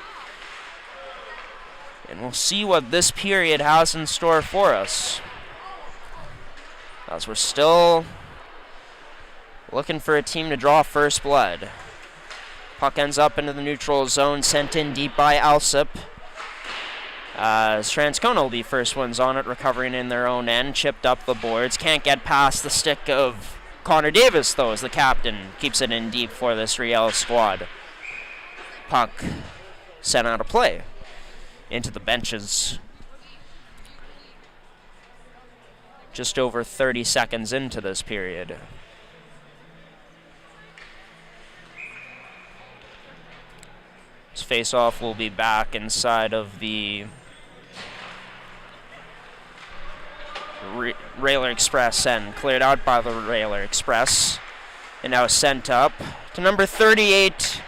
And we'll see what this period has in store for us, as we're still looking for a team to draw first blood. Puck ends up into the neutral zone, sent in deep by Alsip. As Transcona will be first ones on it, recovering in their own end, chipped up the boards. Can't get past the stick of Connor Davis, though, as the captain keeps it in deep for this Riels squad. Puck sent out of play into the benches. Just over 30 seconds into this period. This face-off will be back inside of the Railer Express and cleared out by the Railer Express, and now sent up to number 38.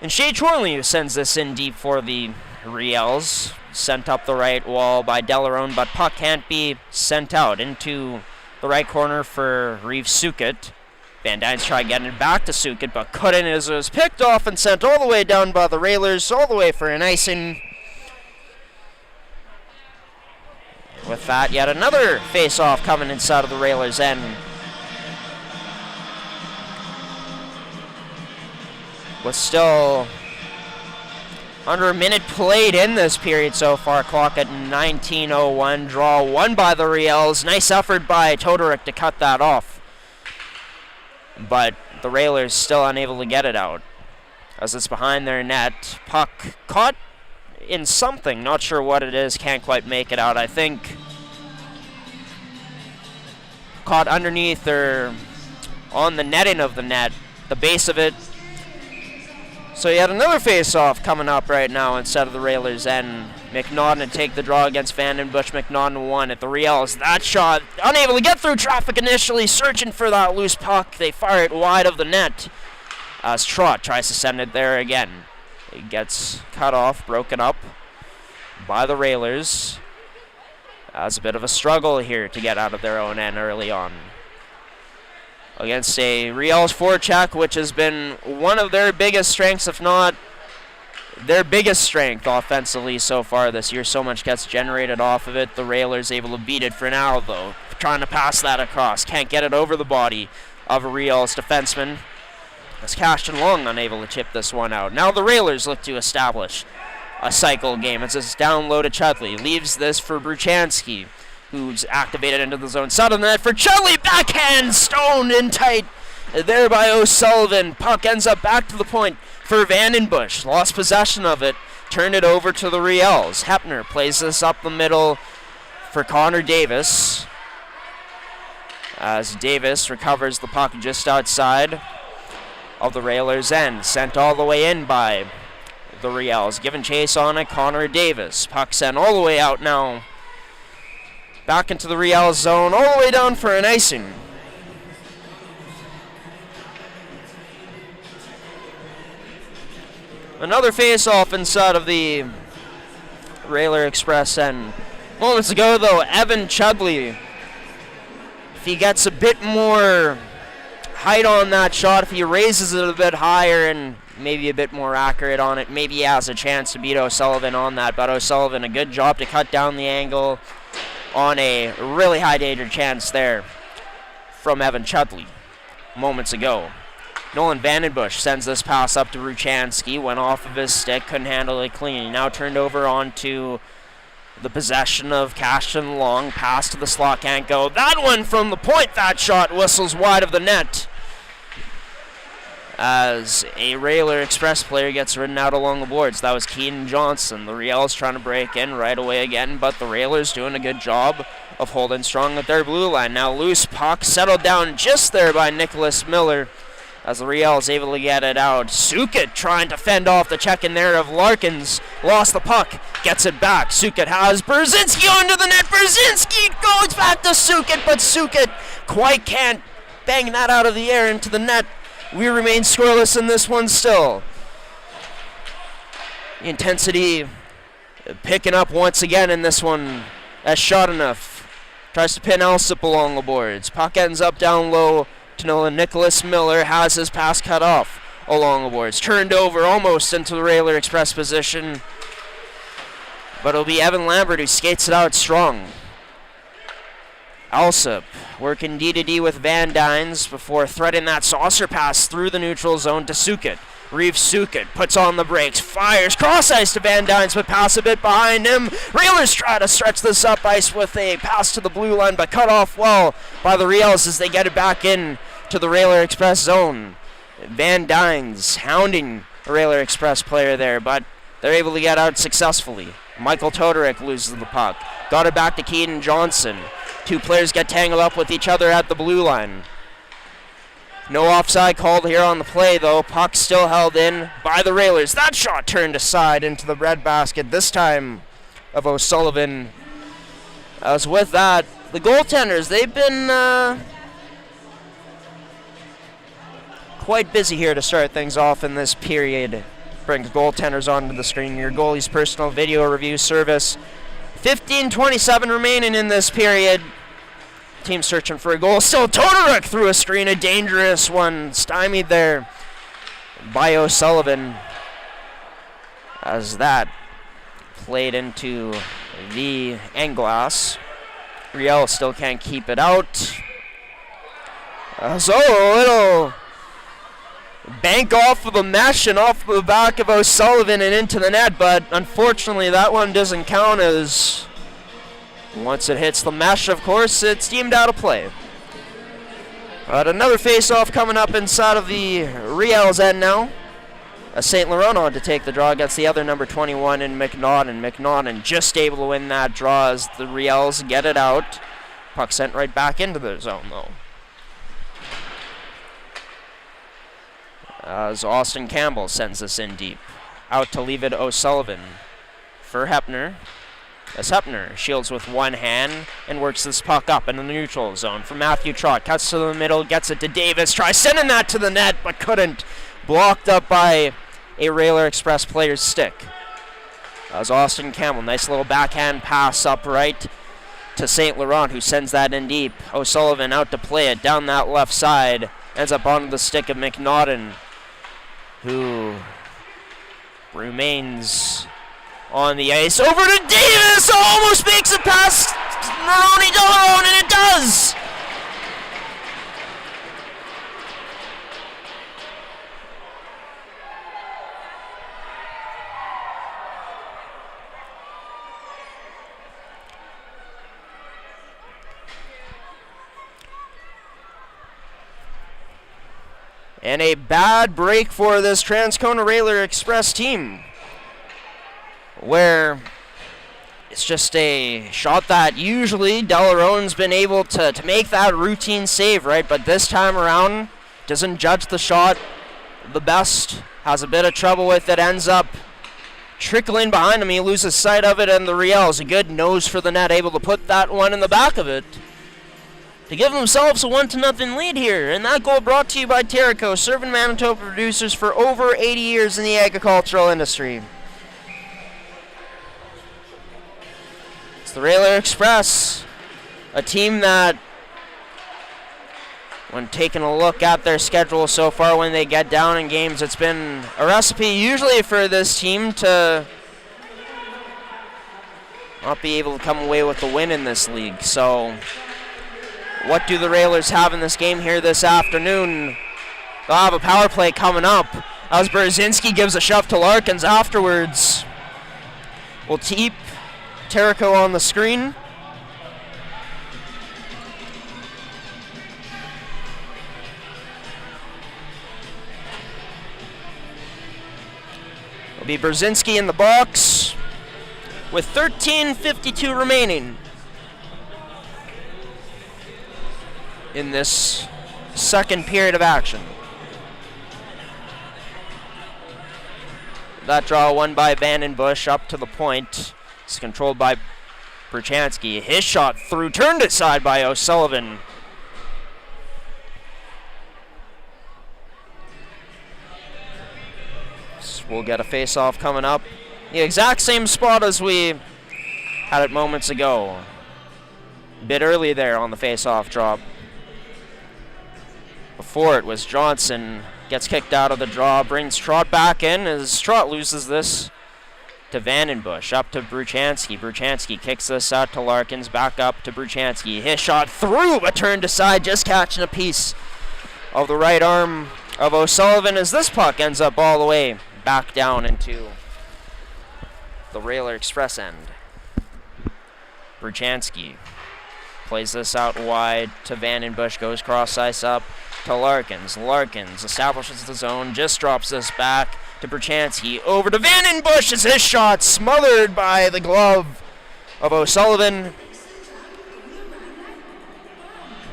And Shea Chorley, who sends this in deep for the Riels. Sent up the right wall by Delarone, but puck can't be sent out into the right corner for Reeves Sukit. Van Dyne's trying getting it back to Sukit, but couldn't, as it was picked off and sent all the way down by the Railers, all the way for an icing. With that, yet another face-off coming inside of the Railers' end. With still under a minute played in this period so far, clock at 19:01, draw won by the Riels. Nice effort by Todoric to cut that off. But the Railers still unable to get it out, as it's behind their net. Puck caught in something, not sure what it is, can't quite make it out. I think caught underneath or on the netting of the net, the base of it. So you had another face-off coming up right now instead of the Railers, and McNaughton to take the draw against Vandenbush. McNaughton won at the Riels. That shot unable to get through traffic initially, searching for that loose puck. They fire it wide of the net as Trott tries to send it there again. It gets cut off, broken up by the Railers. As a bit of a struggle here to get out of their own end early on against a Riels forecheck, which has been one of their biggest strengths, if not their biggest strength offensively so far this year. So much gets generated off of it. The Railers able to beat it for now, though. Trying to pass that across. Can't get it over the body of a Riels defenseman. As Cashton Long unable to chip this one out. Now the Railers look to establish a cycle game. It's this down low to Chudley. Leaves this for Bruchansky, who's activated into the zone. Side of the net for Chudley. Backhand stoned in tight there by O'Sullivan. Puck ends up back to the point for Vandenbush. Lost possession of it. Turned it over to the Riels. Hepner plays this up the middle for Connor Davis, as Davis recovers the puck just outside of the Railers' end. Sent all the way in by the Riels. Giving chase on it, Connor Davis. Puck sent all the way out now. Back into the Riels zone, all the way down for an icing. Another face-off inside of the Railer Express end. Moments ago, though, Evan Chudley, if he gets a bit more height on that shot, if he raises it a bit higher and maybe a bit more accurate on it, maybe he has a chance to beat O'Sullivan on that. But O'Sullivan, a good job to cut down the angle on a really high danger chance there from Evan Chudley moments ago. Nolan Vandenbush sends this pass up to Ruchansky, went off of his stick, couldn't handle it clean. Now turned over onto the possession of Cashton Long, pass to the slot, can't go. That one from the point, that shot whistles wide of the net, as a Railer Express player gets ridden out along the boards. That was Keaton Johnson. The Riels trying to break in right away again, but the Railers doing a good job of holding strong at their blue line. Now loose puck settled down just there by Nicholas Miller, as the Riels able to get it out. Sukit trying to fend off the check in there of Larkins. Lost the puck, gets it back. Sukit has Brzezinski onto the net. Brzezinski goes back to Sukit, but Sukit quite can't bang that out of the air into the net. We remain scoreless in this one still. The intensity picking up once again in this one as Shodanoff tries to pin Alsop along the boards. Puck ends up down low to Nolan. Nicholas Miller has his pass cut off along the boards. Turned over almost into the Railer Express position, but it'll be Evan Lambert who skates it out strong. Alsop working D-to-D with Van Dynes before threading that saucer pass through the neutral zone to Sukit. Reeves Sukit puts on the brakes, fires cross ice to Van Dynes, but pass a bit behind him. Railers try to stretch this up ice with a pass to the blue line, but cut off well by the Riels as they get it back in to the Railer Express zone. Van Dynes hounding a Railer Express player there, but they're able to get out successfully. Michael Todorek loses the puck. Got it back to Keaton Johnson. Two players get tangled up with each other at the blue line. No offside called here on the play, though. Puck still held in by the Railers. That shot turned aside into the breadbasket, this time of O'Sullivan. As with that, the goaltenders, they've been quite busy here to start things off in this period. Brings goaltenders onto the screen. Your goalie's personal video review service. 15:27 remaining in this period. Team searching for a goal. Still Todoruk through a screen. A dangerous one. Stymied there by O'Sullivan. As that played into the end glass. Riel still can't keep it out. So a little bank off of the mesh and off the back of O'Sullivan and into the net, but unfortunately that one doesn't count, as once it hits the mesh, of course, it's deemed out of play. But another face-off coming up inside of the Riels end now. St. Laurent on to take the draw against the other number 21 in McNaughton. McNaughton just able to win that draw as the Riels get it out. Puck sent right back into their zone, though. As Austin Campbell sends this in deep. Out to leave it O'Sullivan for Hepner. As Hepner shields with one hand and works this puck up in the neutral zone for Matthew Trott. Cuts to the middle, gets it to Davis. Tries sending that to the net, but couldn't. Blocked up by a Railer Express player's stick. As Austin Campbell, nice little backhand pass upright to St. Laurent, who sends that in deep. O'Sullivan out to play it down that left side. Ends up onto the stick of McNaughton, who remains on the ice. Over to Davis! Almost makes it past Maroni Delarone, and it does! And a bad break for this Transcona Railer Express team, where it's just a shot that usually Delarone's been able to make that routine save, right? But this time around, doesn't judge the shot the best, has a bit of trouble with it, ends up trickling behind him. He loses sight of it, and the Riels, a good nose for the net, able to put that one in the back of it. to give themselves a 1-0 lead here. And that goal brought to you by Terrico, serving Manitoba producers for over 80 years in the agricultural industry. It's the Riels Express, a team that, when taking a look at their schedule so far when they get down in games, it's been a recipe usually for this team to not be able to come away with the win in this league. So what do the Railers have in this game here this afternoon? They'll have a power play coming up as Brzezinski gives a shove to Larkins afterwards. We'll keep Terrico on the screen. It'll be Brzezinski in the box with 13:52 remaining in this second period of action. That draw won by Vandenbush up to the point. It's controlled by Berchanski. His shot through, turned it side by O'Sullivan. So we'll get a face-off coming up. The exact same spot as we had it moments ago. A bit early there on the face-off drop. Before it was Johnson, gets kicked out of the draw, brings Trott back in as Trott loses this to Vandenbush, up to Bruchansky. Bruchansky kicks this out to Larkins, back up to Bruchansky. His shot through, but turned aside, just catching a piece of the right arm of O'Sullivan as this puck ends up all the way back down into the Riels Express end. Bruchansky plays this out wide to Vandenbush, goes cross ice up to Larkins. Larkins establishes the zone, just drops this back to Berchanski. Over to Vandenbush as his shot smothered by the glove of O'Sullivan.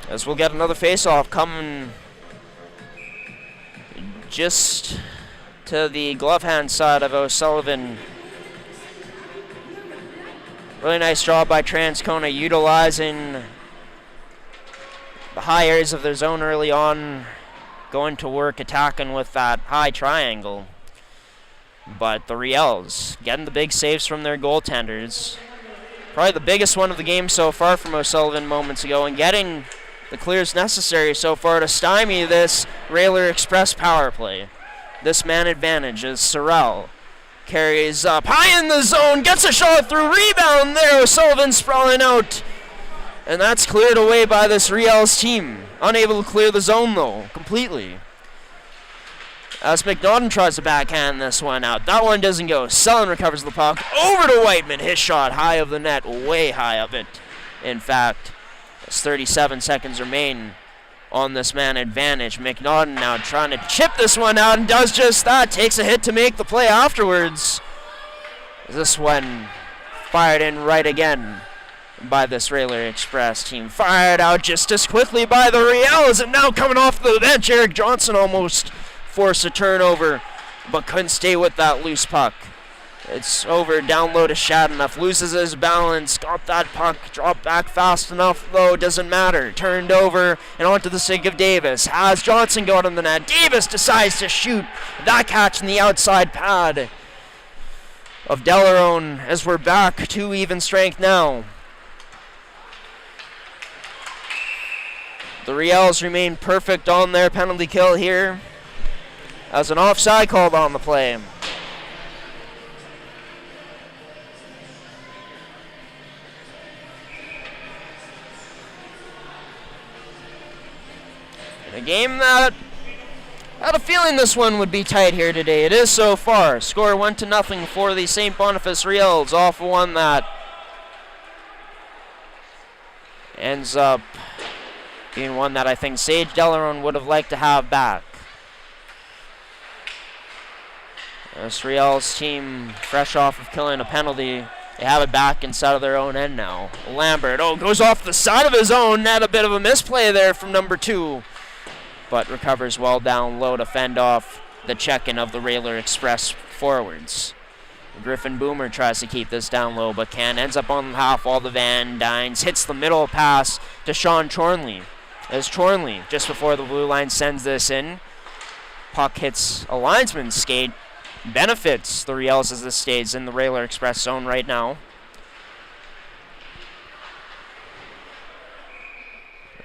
As we'll get another face-off coming just to the glove hand side of O'Sullivan. Really nice job by Transcona utilizing the high areas of their zone early on, going to work, attacking with that high triangle. But the Riels getting the big saves from their goaltenders. Probably the biggest one of the game so far from O'Sullivan moments ago, and getting the clears necessary so far to stymie this Riels Express power play. This man advantage as Sorrell carries up high in the zone, gets a shot through, rebound there, O'Sullivan sprawling out. And that's cleared away by this Riels team. Unable to clear the zone though, completely. As McNaughton tries to backhand this one out. That one doesn't go. Sullen recovers the puck. Over to Whiteman. His shot high of the net. Way high of it. In fact, as 37 seconds remain on this man advantage. McNaughton now trying to chip this one out and does just that. Takes a hit to make the play afterwards. This one fired in right again by this Riels Express team. Fired out just as quickly by the Riels, and now coming off the bench, Eric Johnson almost forced a turnover, but couldn't stay with that loose puck. It's over, down low to Shadenough, loses his balance, got that puck, dropped back fast enough though, doesn't matter. Turned over and onto the stick of Davis. Has Johnson got on the net. Davis decides to shoot. That catch in the outside pad of Delarone as we're back to even strength now. The Riels remain perfect on their penalty kill here as an offside called on the play. In a game that had a feeling this one would be tight here today. It is so far. Score 1-0 for the St. Boniface Riels off of one that ends up being one that I think Sage Delarone would have liked to have back. This Riels team, fresh off of killing a penalty, they have it back inside of their own end now. Lambert, goes off the side of his own net. A bit of a misplay there from number 2, but recovers well down low to fend off the check-in of the Riels Express forwards. Griffin Boomer tries to keep this down low, but ends up on half wall to Van Dynes. Hits the middle pass to Sean Chornley. As Chornley, just before the blue line, sends this in. Puck hits a linesman's skate. Benefits the Riels as this stays in the Railer Express zone right now.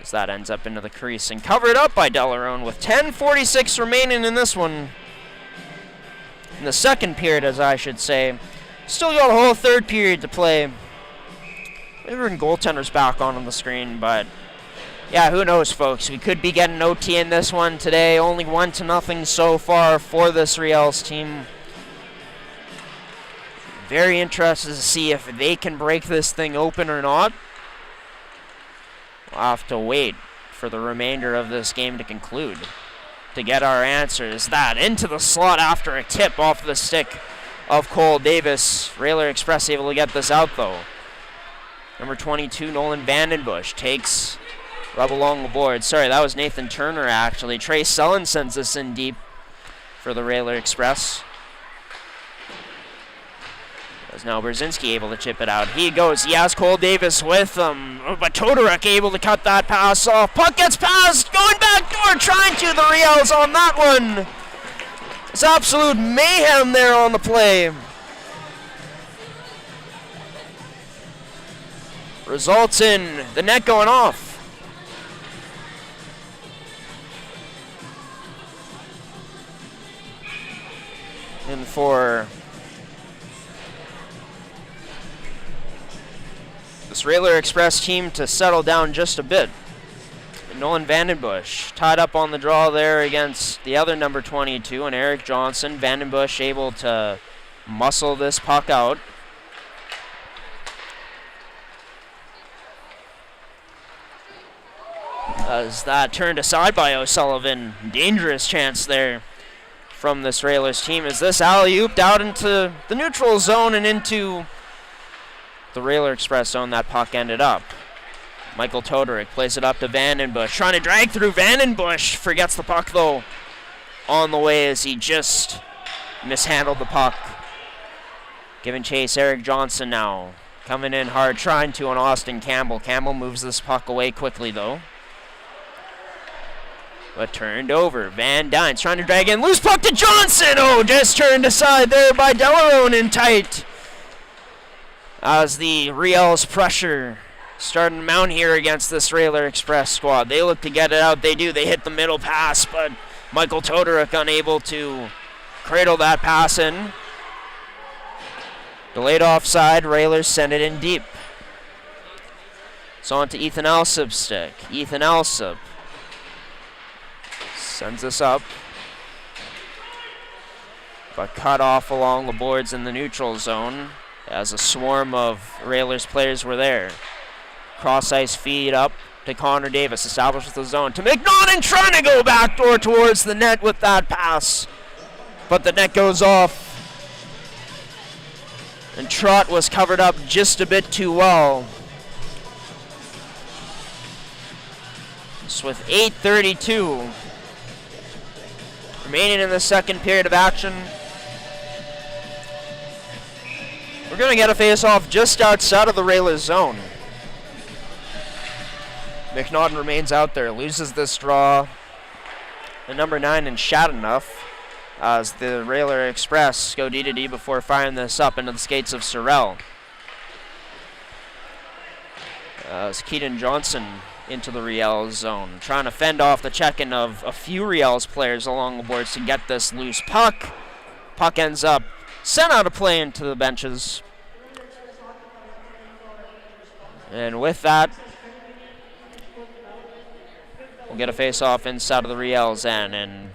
As that ends up into the crease and covered up by Delarone with 10:46 remaining in this one. In the second period, as I should say. Still got a whole third period to play. Maybe we're goaltenders back on the screen, but yeah, who knows, folks. We could be getting OT in this one today. Only 1-0 so far for this Riels team. Very interested to see if they can break this thing open or not. We'll have to wait for the remainder of this game to conclude to get our answers. That into the slot after a tip off the stick of Cole Davis. Railer Express able to get this out, though. Number 22, Nolan Vandenbush, takes rub along the board. Sorry, that was Nathan Turner, actually. Trey Sullen sends this in deep for the Railer Express. As now Brzezinski able to chip it out. He goes. He has Cole Davis with him. But Todoruk able to cut that pass off. Puck gets passed. Going back door. Trying to. The Riels on that one. It's absolute mayhem there on the play. Results in the net going off. And for this Railer Express team to settle down just a bit. And Nolan Vandenbush tied up on the draw there against the other number 22 and Eric Johnson. Vandenbush able to muscle this puck out. As that turned aside by O'Sullivan. Dangerous chance there from this Railers team as this alley-ooped out into the neutral zone and into the Railer Express zone that puck ended up. Michael Todoruk plays it up to Vandenbush, trying to drag through Vandenbush. Forgets the puck, though, on the way as he just mishandled the puck. Giving chase, Eric Johnson now. Coming in hard, trying to on Austin Campbell. Campbell moves this puck away quickly, though. But turned over. Van Dynes trying to drag in. Loose puck to Johnson. Oh, just turned aside there by Delarone in tight. As the Riels pressure starting to mount here against this Railer Express squad. They look to get it out. They do. They hit the middle pass, but Michael Todoruk unable to cradle that pass in. Delayed offside. Railers send it in deep. It's on to Ethan Alsop's stick. Ethan Alsop sends this up, but cut off along the boards in the neutral zone as a swarm of Railers players were there. Cross ice feed up to Connor Davis, establishes the zone to McNaughton, trying to go backdoor towards the net with that pass, but the net goes off. And Trott was covered up just a bit too well. So with 8:32 remaining in the second period of action, we're going to get a face-off just outside of the Railers zone. McNaughton remains out there, loses this draw. The number 9 in Shadenough as the Railer Express go D-to-D before firing this up into the skates of Sorrell. As Keaton Johnson into the Riels zone, trying to fend off the check-in of a few Riels players along the boards to get this loose puck. Puck ends up sent out of play into the benches. And with that, we'll get a face-off inside of the Riels end. And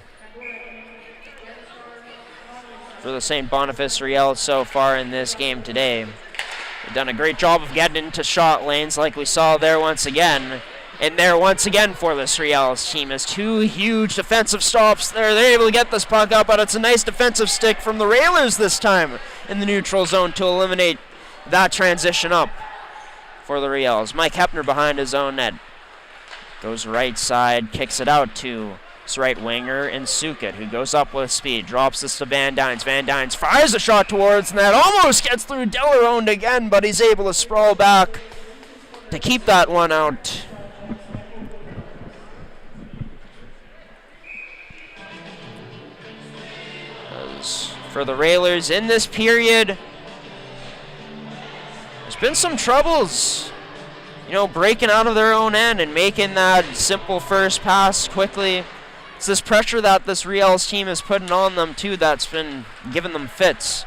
for the St. Boniface Riels so far in this game today, they've done a great job of getting into shot lanes like we saw there once again. And there once again for this Riels team is two huge defensive stops there. They're able to get this puck up, but it's a nice defensive stick from the Railers this time in the neutral zone to eliminate that transition up for the Riels. Mike Hepner behind his own net. Goes right side, kicks it out to It's right winger and Suket, who goes up with speed, drops this to Van Dynes. Van Dynes fires a shot towards net, almost gets through Delarone again, but he's able to sprawl back to keep that one out. As for the Railers in this period, there's been some troubles, breaking out of their own end and making that simple first pass quickly. It's this pressure that this Riels team is putting on them, too, that's been giving them fits.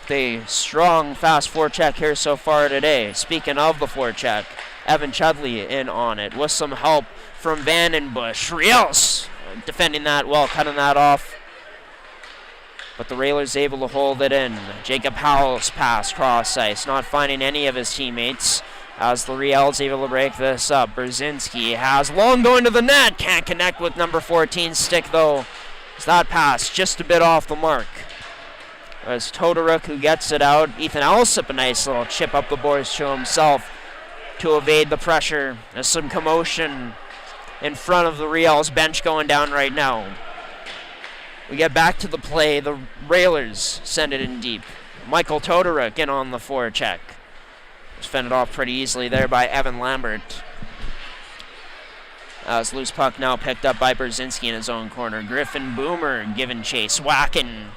The strong, fast forecheck here so far today. Speaking of the forecheck, Evan Chudley in on it with some help from Vandenbush. Riels defending that well, cutting that off. But the Railers able to hold it in. Jacob Howell's pass cross ice, not finding any of his teammates. As the Riels able to break this up. Brzezinski has long going to the net. Can't connect with number 14's stick, though. It's that pass just a bit off the mark. As Todoruk who gets it out. Ethan Alsip, a nice little chip up the boards to himself to evade the pressure. There's some commotion in front of the Riels bench going down right now. We get back to the play. The Railers send it in deep. Michael Todoruk in on the forecheck. Was fended off pretty easily there by Evan Lambert. As loose puck now picked up by Brzezinski in his own corner. Griffin Boomer giving chase, whacking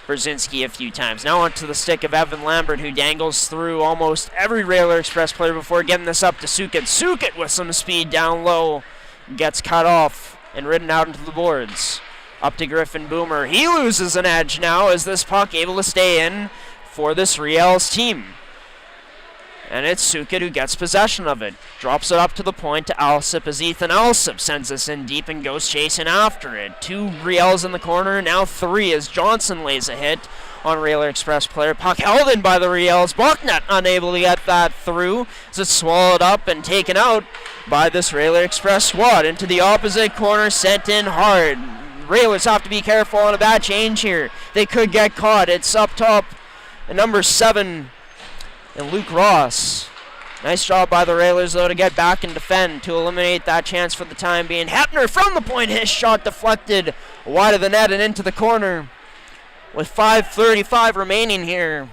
Brzezinski a few times. Now onto the stick of Evan Lambert, who dangles through almost every Railer Express player before getting this up to Suket. Suket with some speed down low. Gets cut off and ridden out into the boards. Up to Griffin Boomer. He loses an edge now as this puck able to stay in for this Riels team. And it's Suket who gets possession of it. Drops it up to the point to Alsip as Ethan Alsip sends this in deep and goes chasing after it. 2 Riels in the corner, now 3 as Johnson lays a hit on Railer Express player. Puck held in by the Riels. Bachnet unable to get that through as it's swallowed up and taken out by this Railer Express squad. Into the opposite corner, sent in hard. Railers have to be careful on a bad change here. They could get caught. It's up top, number 7. And Luke Ross. Nice job by the Railers, though, to get back and defend to eliminate that chance for the time being. Hepner from the point, his shot deflected wide of the net and into the corner. With 5:35 remaining here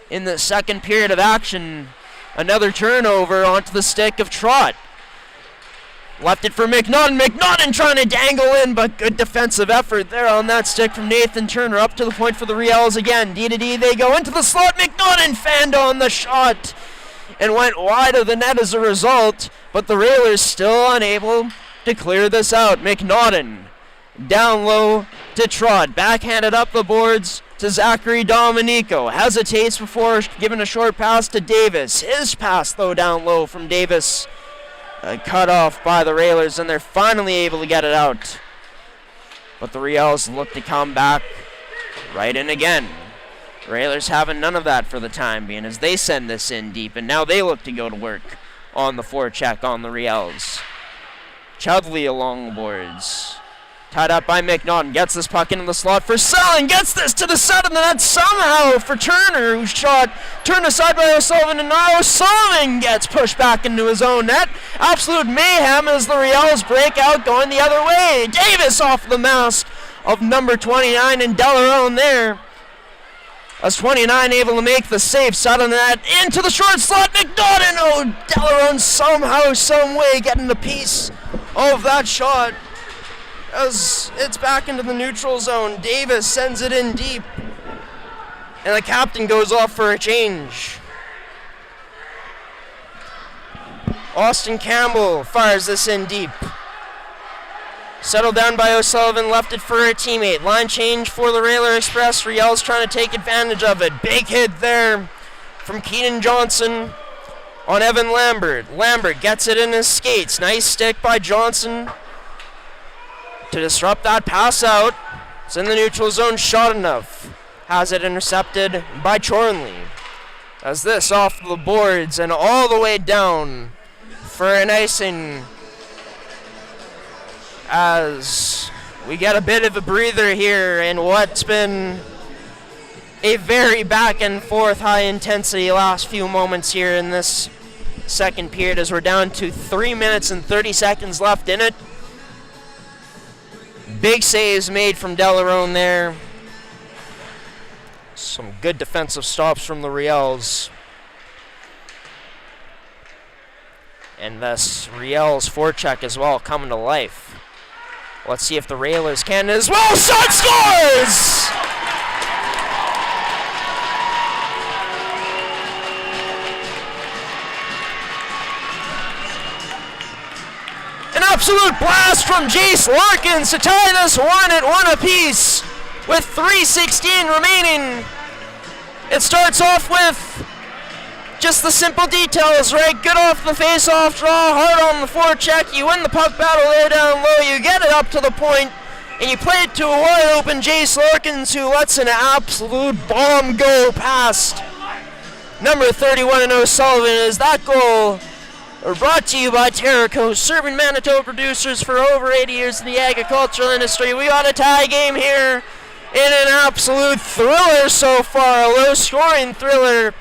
in the second period of action. Another turnover onto the stick of Trott. Left it for McNaughton. McNaughton trying to dangle in, but good defensive effort there on that stick from Nathan Turner. Up to the point for the Riels again. D to D, they go into the slot. McNaughton fanned on the shot and went wide of the net as a result, but the Railers still unable to clear this out. McNaughton down low to Trott. Backhanded up the boards to Zachary Dominico. Hesitates before giving a short pass to Davis. His pass, though, down low from Davis. Cut off by the Railers, and they're finally able to get it out. But the Riels look to come back right in again. Railers having none of that for the time being as they send this in deep, and now they look to go to work on the forecheck on the Riels. Chudley along the boards. Tied up by McNaughton. Gets this puck into the slot for Selling. Gets this to the side of the net somehow for Turner, who shot turned aside by O'Sullivan, and now O'Sullivan gets pushed back into his own net. Absolute mayhem as the Riels break out going the other way. Davis off the mask of number 29 and Delarone there. As 29 able to make the save, side of the net into the short slot. McNaughton, oh, Delarone somehow, some way getting a piece of that shot. As it's back into the neutral zone, Davis sends it in deep. And the captain goes off for a change. Austin Campbell fires this in deep. Settled down by O'Sullivan, left it for a teammate. Line change for the Railer Express. Riels trying to take advantage of it. Big hit there from Keenan Johnson on Evan Lambert. Lambert gets it in his skates. Nice stick by Johnson to disrupt that pass out. It's in the neutral zone, shot enough. Has it intercepted by Chornley. As this off the boards and all the way down for an icing. As we get a bit of a breather here in what's been a very back and forth, high intensity last few moments here in this second period, as we're down to 3 minutes and 30 seconds left in it. Big saves made from Delarone there. Some good defensive stops from the Riels. And this Riels forecheck as well coming to life. Let's see if the Railers can as well. Shot scores! An absolute blast from Jace Larkins to tie this one at 1 apiece with 3:16 remaining. It starts off with just the simple details, right? Good off the face-off draw, hard on the forecheck. You win the puck battle there down low. You get it up to the point, and you play it to a wide-open Jace Larkins, who lets an absolute bomb go past number 31 in O'Sullivan. Is that goal brought to you by Terraco, serving Manitoba producers for over 80 years in the agricultural industry. We got a tie game here in an absolute thriller so far, a low-scoring thriller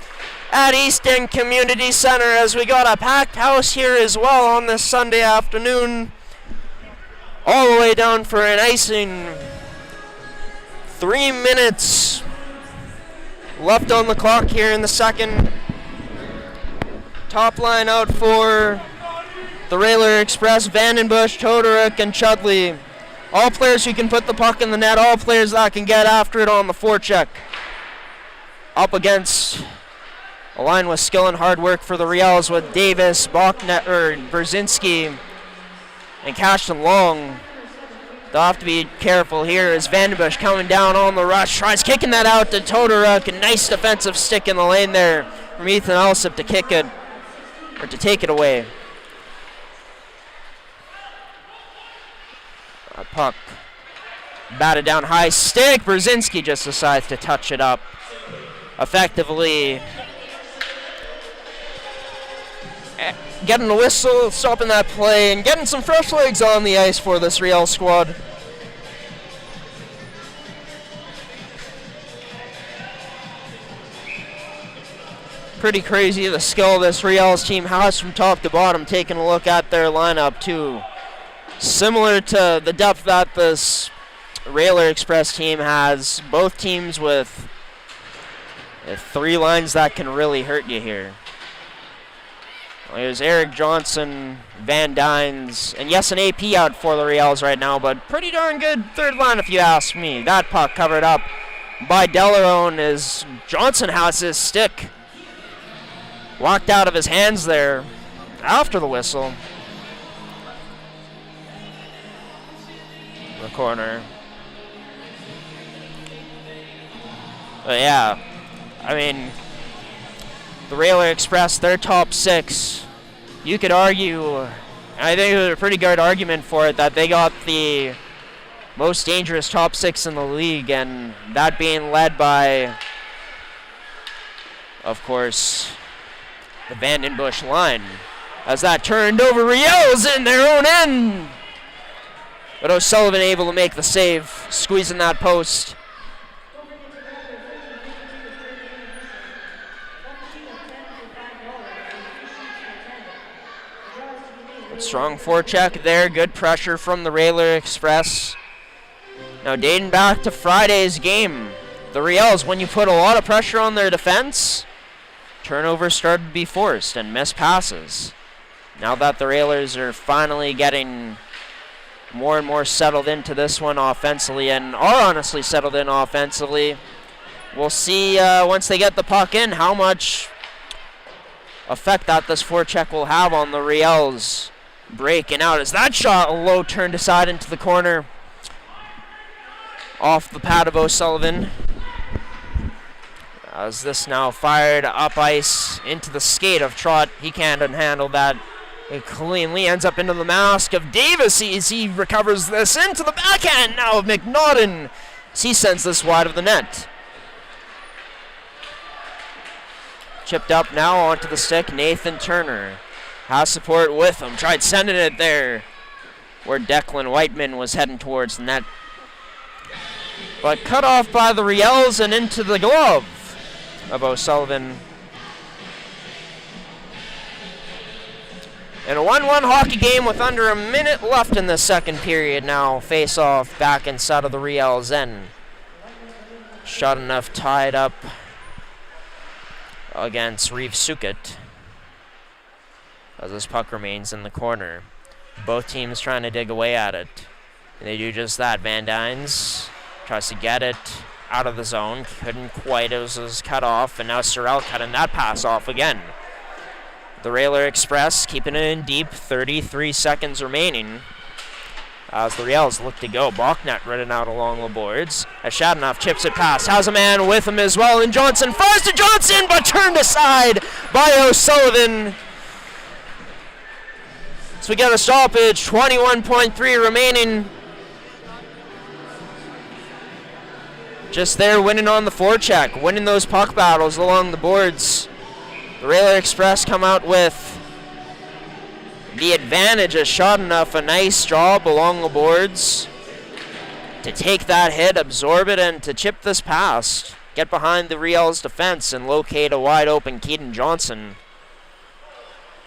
at East End Community Center, as we got a packed house here as well on this Sunday afternoon. All the way down for an icing. 3 minutes left on the clock here in the second. Top line out for the Railer Express: Vandenbush, Todoruk, and Chudley. All players who can put the puck in the net, all players that can get after it on the forecheck. Up against a line with skill and hard work for the Riels with Davis, Brzezinski, and Cashton Long. They'll have to be careful here as Vandenbush coming down on the rush, tries kicking that out to Todoruk. A nice defensive stick in the lane there from Ethan Alsop to kick it, or to take it away. A puck batted down high, stick. Brzezinski just decides to touch it up effectively, getting a whistle, stopping that play, and getting some fresh legs on the ice for this Riel squad. Pretty crazy the skill this Riels team has from top to bottom. Taking a look at their lineup too, similar to the depth that this Railer Express team has. Both teams with 3 lines that can really hurt you here. There's Eric Johnson, Van Dynes, and yes, an AP out for the Riels right now, but pretty darn good third line if you ask me. That puck covered up by Delarone as Johnson has his stick walked out of his hands there after the whistle. The corner. But yeah, I mean, the Railer Express, their top 6, you could argue, I think there's a pretty good argument for it, that they got the most dangerous top 6 in the league, and that being led by, of course, the Vandenbush line. As that turned over, Riels in their own end. But O'Sullivan able to make the save, squeezing that post. Strong forecheck there, good pressure from the Railer Express. Now dating back to Friday's game, the Riels, when you put a lot of pressure on their defense, turnovers started to be forced and missed passes. Now that the Railers are finally getting more and more settled into this one offensively, and are honestly settled in offensively, we'll see once they get the puck in how much effect that this forecheck will have on the Riels. Breaking out as that shot, a low turn aside into the corner off the pad of O'Sullivan. As this now fired up ice into the skate of Trott. He can't handle that. It cleanly ends up into the mask of Davis as he recovers this into the backhand now of McNaughton as he sends this wide of the net. Chipped up now onto the stick, Nathan Turner. Has support with him. Tried sending it there where Declan Whiteman was heading towards the net. But cut off by the Riels and into the glove of O'Sullivan. And a 1-1 hockey game with under a minute left in the second period now. Face off back inside of the Riels end. Shot enough tied up against Reeve Sukit as this puck remains in the corner. Both teams trying to dig away at it. And they do just that. Van Dynes tries to get it out of the zone. Couldn't quite. It was cut off. And now Sorrell cutting that pass off again. The Railer Express keeping it in deep. 33 seconds remaining as the Riels look to go. Bachnet running out along the boards. As Shadanoff chips it past. Has a man with him as well. And Johnson fires to Johnson, but turned aside by O'Sullivan. So we get a stoppage. 21.3 remaining. Just there winning on the forecheck. Winning those puck battles along the boards. The Railer Express come out with the advantage as Shadanoff. A nice job along the boards to take that hit, absorb it, and to chip this past. Get behind the Riels defense and locate a wide open Keaton Johnson.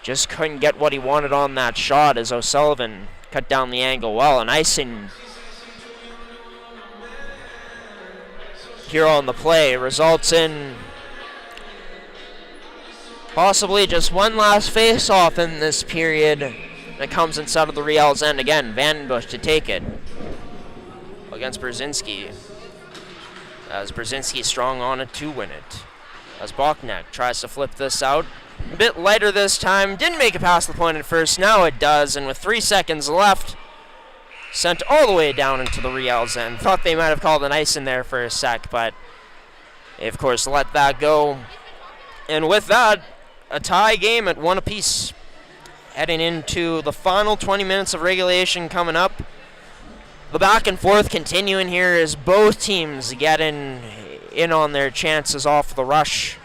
Just couldn't get what he wanted on that shot as O'Sullivan cut down the angle well. And icing here on the play results in possibly just one last face-off in this period. It comes inside of the Riels end again. Vandenbush to take it against Brzezinski. As Brzezinski strong on it to win it. As Bachnek tries to flip this out. A bit lighter this time. Didn't make it past the point at first. Now it does. And with 3 seconds left, sent all the way down into the Riels end. Thought they might have called an ice in there for a sec, but they, of course, let that go. And with that, a tie game at 1 apiece. Heading into the final 20 minutes of regulation coming up. The back and forth continuing here as both teams getting in on their chances off the rush.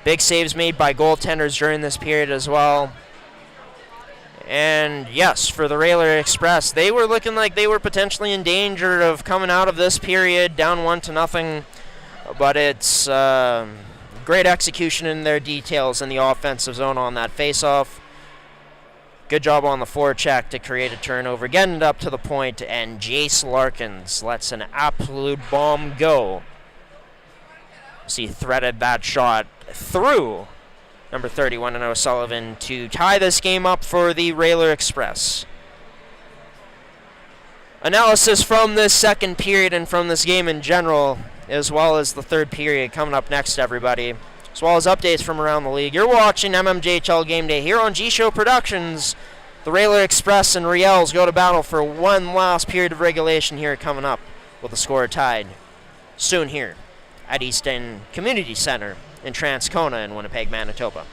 Big saves made by goaltenders during this period as well. And yes, for the Railer Express, they were looking like they were potentially in danger of coming out of this period down 1-0. But it's great execution in their details in the offensive zone on that faceoff. Good job on the forecheck to create a turnover. Getting it up to the point, and Jace Larkins lets an absolute bomb go. He threaded that shot through number 31 and O'Sullivan to tie this game up for the Railer Express. Analysis from this second period and from this game in general, as well as the third period coming up next, everybody, as well as updates from around the league. You're watching MMJHL Game Day here on G-Show Productions. The Railer Express and Riels go to battle for one last period of regulation here coming up, with the score tied soon here at East End Community Center in Transcona in Winnipeg, Manitoba.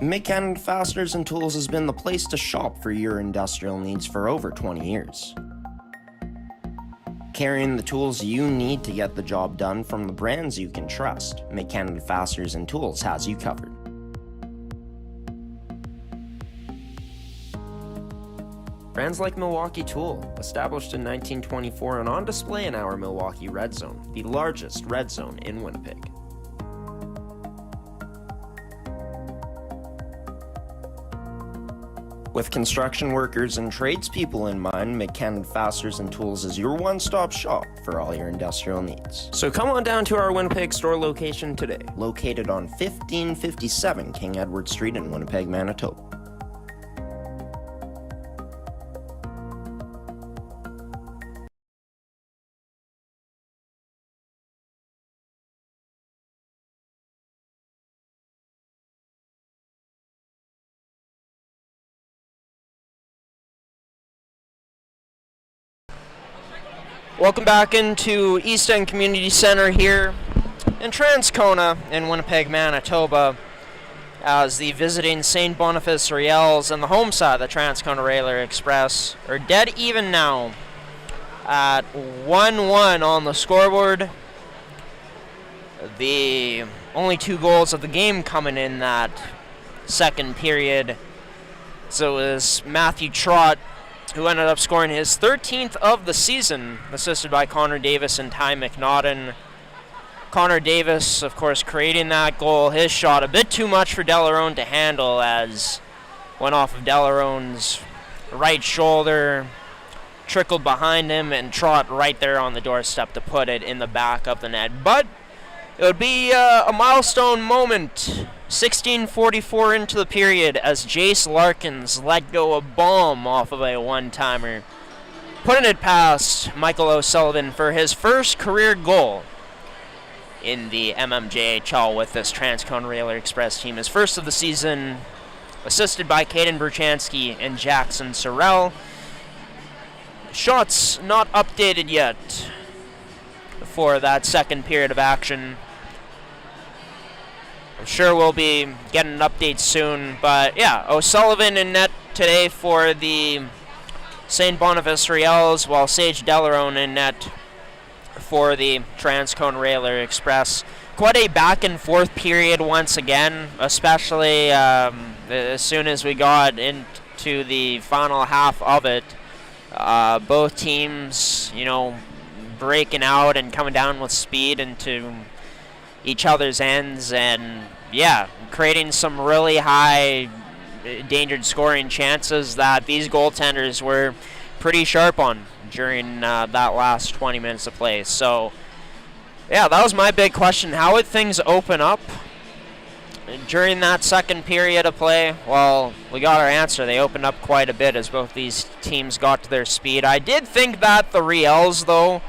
Mid-Canada Fasteners and Tools has been the place to shop for your industrial needs for over 20 years. Carrying the tools you need to get the job done from the brands you can trust, Mid-Canada Fasteners and Tools has you covered. Brands like Milwaukee Tool, established in 1924 and on display in our Milwaukee Red Zone, the largest red zone in Winnipeg. With construction workers and tradespeople in mind, Mid-Canada Fasteners and Tools is your one-stop shop for all your industrial needs. So come on down to our Winnipeg store location today, located on 1557 King Edward Street in Winnipeg, Manitoba. Welcome back into East End Community Center here in Transcona in Winnipeg, Manitoba, as the visiting St. Boniface Riels and the home side, the Transcona Railer Express, are dead even now at 1-1 on the scoreboard. The only 2 goals of the game coming in that second period. So it was Matthew Trott, who ended up scoring his 13th of the season, assisted by Connor Davis and Ty McNaughton. Connor Davis, of course, creating that goal. His shot a bit too much for Delarone to handle, as went off of Delarone's right shoulder, trickled behind him, and Trott right there on the doorstep to put it in the back of the net. But it would be a milestone moment. 16:44 into the period as Jace Larkins let go a bomb off of a one-timer, putting it past Michael O'Sullivan for his first career goal in the mmjhl with this Transcona Railer Express team. His first of the season, assisted by Caden Berchansky and Jackson Sorrell. Shots not updated yet for that second period of action. I'm sure we'll be getting an update soon, but yeah, O'Sullivan in net today for the St. Boniface Riels, while Sage Delarone in net for the Transcona Railer Express. Quite a back and forth period once again, especially as soon as we got into the final half of it. Both teams, breaking out and coming down with speed into each other's ends, and yeah, creating some really high endangered scoring chances that these goaltenders were pretty sharp on during that last 20 minutes of play. So yeah, that was my big question. How would things open up during that second period of play? Well, we got our answer. They opened up quite a bit as both these teams got to their speed. I did think that the Riels, though,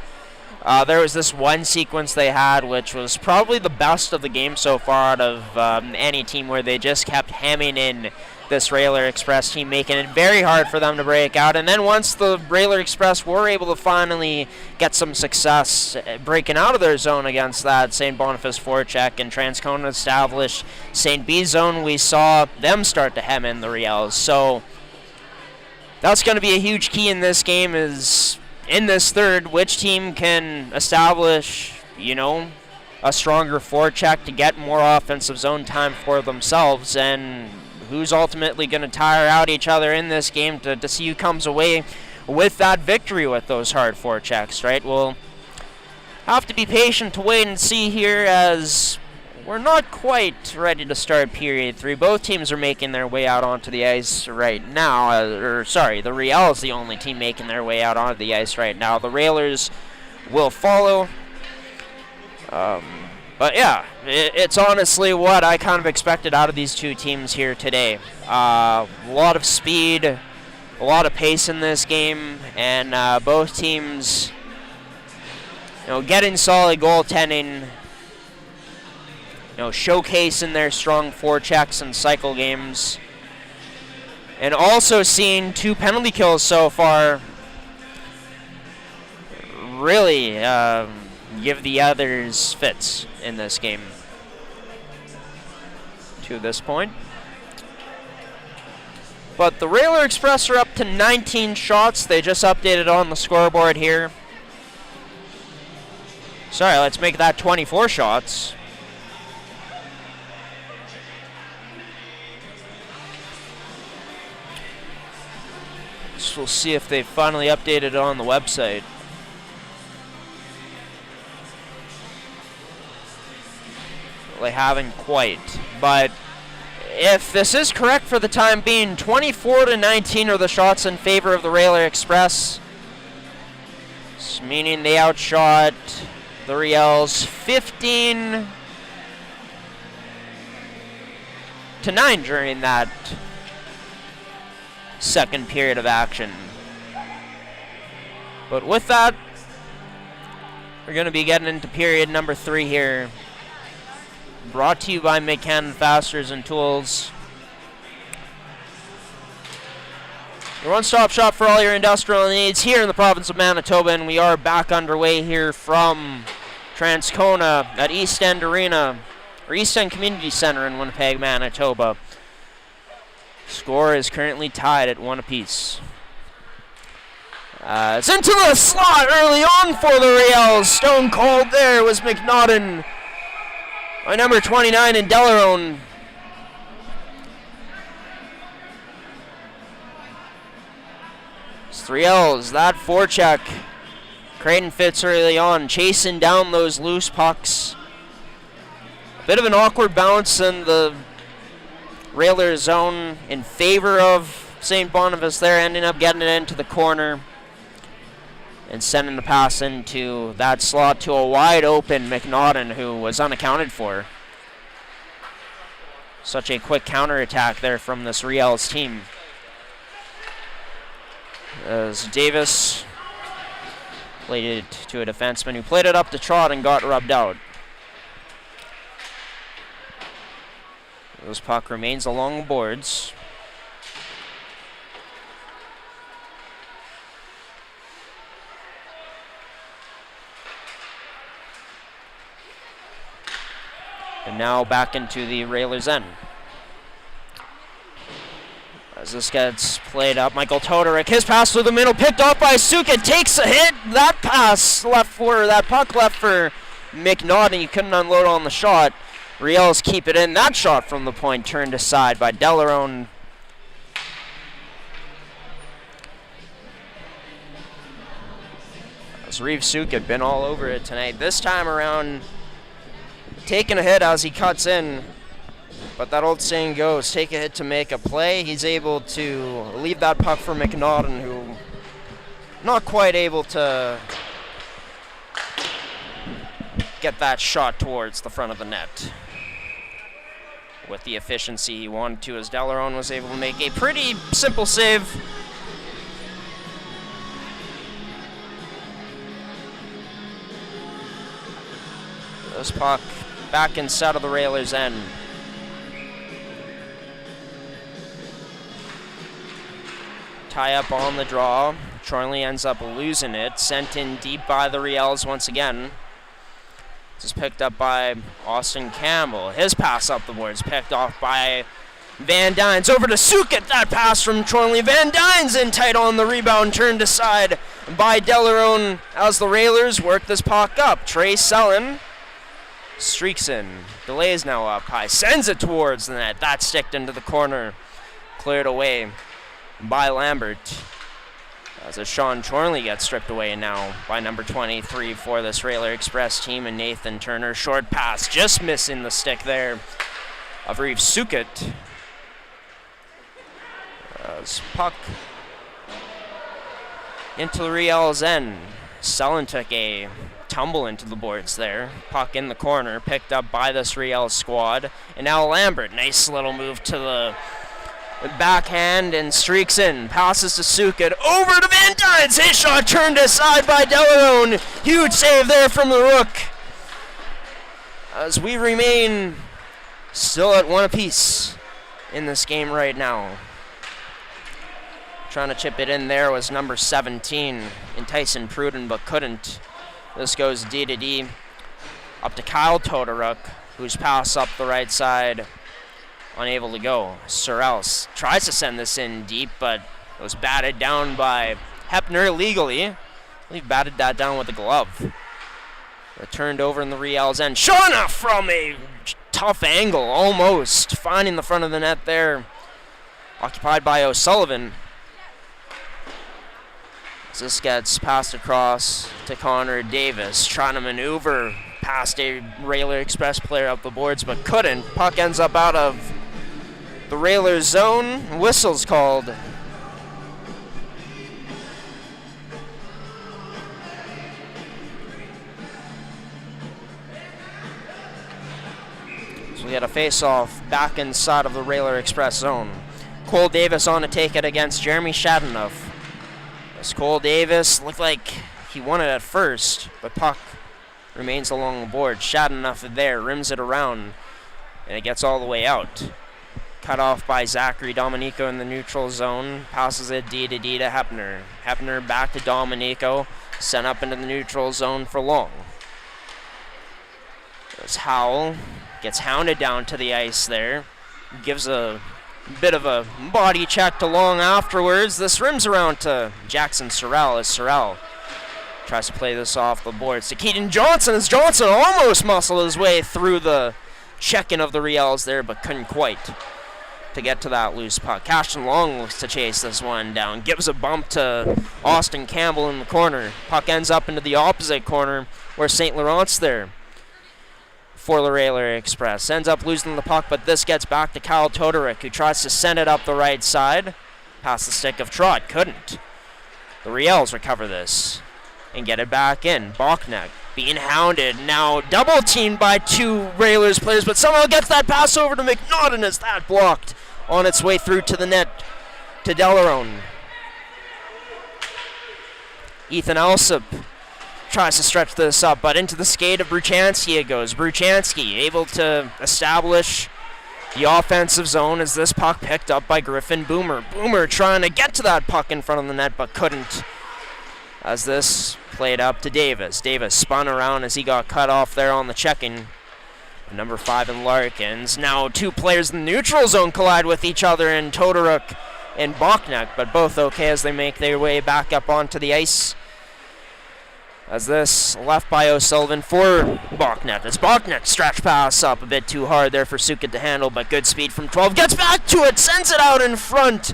there was this one sequence they had which was probably the best of the game so far out of any team, where they just kept hamming in this Railer Express team, making it very hard for them to break out. And then once the Railer Express were able to finally get some success breaking out of their zone against that St. Boniface forecheck and Transcona established St. B zone, we saw them start to hem in the Riels. So that's going to be a huge key in this game, is in this third, which team can establish, a stronger forecheck to get more offensive zone time for themselves, and who's ultimately going to tire out each other in this game to see who comes away with that victory with those hard forechecks, right? We'll have to be patient to wait and see here, as we're not quite ready to start period 3. Both teams are making their way out onto the ice right now. The Riels is the only team making their way out onto the ice right now. The Railers will follow. But yeah, it's honestly what I kind of expected out of these two teams here today. A lot of speed, a lot of pace in this game, and both teams, getting solid goaltending, showcasing their strong forechecks and cycle games, and also seeing 2 penalty kills so far really give the others fits in this game to this point. But the Railer Express are up to 19 shots. They just updated on the scoreboard here. Sorry, let's make that 24 shots. So we'll see if they finally updated it on the website. Well, they haven't quite, but if this is correct for the time being, 24-19 are the shots in favor of the Railer Express. This meaning they outshot the Riels 15-9 during that second period of action. But with that, we're going to be getting into period number 3 here. Brought to you by McCann Fasteners and Tools. Your one-stop shop for all your industrial needs here in the province of Manitoba, and we are back underway here from Transcona at East End Arena, or East End Community Center in Winnipeg, Manitoba. Score is currently tied at 1 apiece. It's into the slot early on for the Riels. Stone cold there was McNaughton by number 29 in Delarone. It's Riels, that forecheck. Creighton fits early on, chasing down those loose pucks. A bit of an awkward bounce in the Railer zone in favor of St. Boniface there, ending up getting it into the corner and sending the pass into that slot to a wide open McNaughton, who was unaccounted for. Such a quick counterattack there from this Riels team. As Davis played it to a defenseman who played it up the trot and got rubbed out. This puck remains along the boards. And now back into the Railers' end. As this gets played up, Michael Todoric, his pass through the middle, picked up by Suka, takes a hit. That pass left for, that puck left for McNaughton. He couldn't unload on the shot. Riels keep it in. That shot from the point turned aside by Delarone. As Reeve Suk had been all over it tonight. This time around, taking a hit as he cuts in. But that old saying goes, take a hit to make a play. He's able to leave that puck for McNaughton, who not quite able to get that shot towards the front of the net with the efficiency he wanted to, as Delarone was able to make a pretty simple save. This puck back inside of the Railers' end. Tie up on the draw. Chorley ends up losing it. Sent in deep by the Riels once again. This is picked up by Austin Campbell. His pass up the boards picked off by Van Dynes. Over to Sukit. That pass from Chorley. Van Dynes in tight on the rebound. Turned aside by Delarone as the Railers work this puck up. Trey Sellen streaks in. Delays now up high. Sends it towards the net. That sticked into the corner. Cleared away by Lambert. As a Sean Chorley gets stripped away now by number 23 for this Railer Express team, and Nathan Turner. Short pass, just missing the stick there of Reeve Sukit. As puck into the Riels' end. Sellen took a tumble into the boards there. Puck in the corner, picked up by this Riels squad. And now Lambert, nice little move to the backhand and streaks in. Passes to Sukit. Over to Van Dynes. His shot turned aside by Delarone. Huge save there from the Rook. As we remain still at 1 apiece in this game right now. Trying to chip it in there was number 17 in Tyson Pruden, but couldn't. This goes D to D. Up to Kyle Todoruk, whose pass up the right side unable to go. Riels tries to send this in deep, but it was batted down by Hepner legally. I believe batted that down with a glove. Returned over in the Riels end. Shot enough from a tough angle, almost finding the front of the net there. Occupied by O'Sullivan. As this gets passed across to Connor Davis, trying to maneuver past a Railer Express player up the boards, but couldn't. Puck ends up out of the Railer zone. Whistle's called. So we had a face-off back inside of the Railer Express zone. Cole Davis on to take it against Jeremy Shadenough. As Cole Davis looked like he won it at first, but puck remains along the board. Shadenough there, rims it around, and it gets all the way out. Cut off by Zachary Dominico in the neutral zone. Passes it D to Hepner. Hepner back to Dominico, sent up into the neutral zone for Long. As Howell gets hounded down to the ice there. Gives a bit of a body check to Long afterwards. This rims around to Jackson Sorrell as Sorrell tries to play this off the boards to Keaton Johnson as Johnson almost muscled his way through the check-in of the Riels there, but couldn't quite to get to that loose puck. Ashton Long looks to chase this one down. Gives a bump to Austin Campbell in the corner. Puck ends up into the opposite corner where St. Laurent's there for the Railer Express. Ends up losing the puck, but this gets back to Kyle Todorick, who tries to send it up the right side. Past the stick of Trott. Couldn't. The Riels recover this and get it back in. Bachneck being hounded. Now double teamed by two Railers players, but somehow gets that pass over to McNaughton as that blocked on its way through to the net to Delarone. Ethan Alsop tries to stretch this up, but into the skate of Bruchansky it goes. Bruchansky able to establish the offensive zone as this puck picked up by Griffin Boomer. Boomer trying to get to that puck in front of the net, but couldn't. As this played up to Davis. Davis spun around as he got cut off there on the check-in. Number 5 in Larkins. Now two players in the neutral zone collide with each other in Todorick and Bachneck, but both okay as they make their way back up onto the ice. As this left by O'Sullivan for Bachneck. As Bachneck stretch pass up a bit too hard there for Suket to handle, but good speed from 12. Gets back to it, sends it out in front,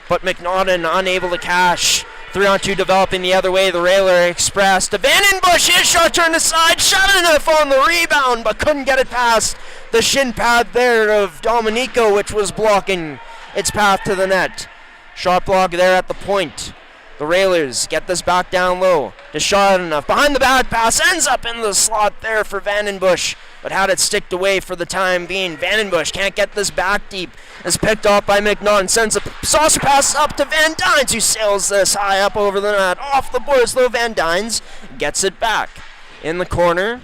but McNaughton unable to cash. 3-on-2 developing the other way, the Railer Express to Vandenbush. His shot turned aside, shot enough on the rebound, but couldn't get it past the shin pad there of Dominico, which was blocking its path to the net. Shot block there at the point. The Railers get this back down low to Shadenough. Behind the back pass, ends up in the slot there for Vandenbush, but had it sticked away for the time being. Vandenbush can't get this back deep. Is picked off by McNaughton. Sends a saucer pass up to Van Dynes, who sails this high up over the net. Off the boards, though, Van Dynes gets it back in the corner.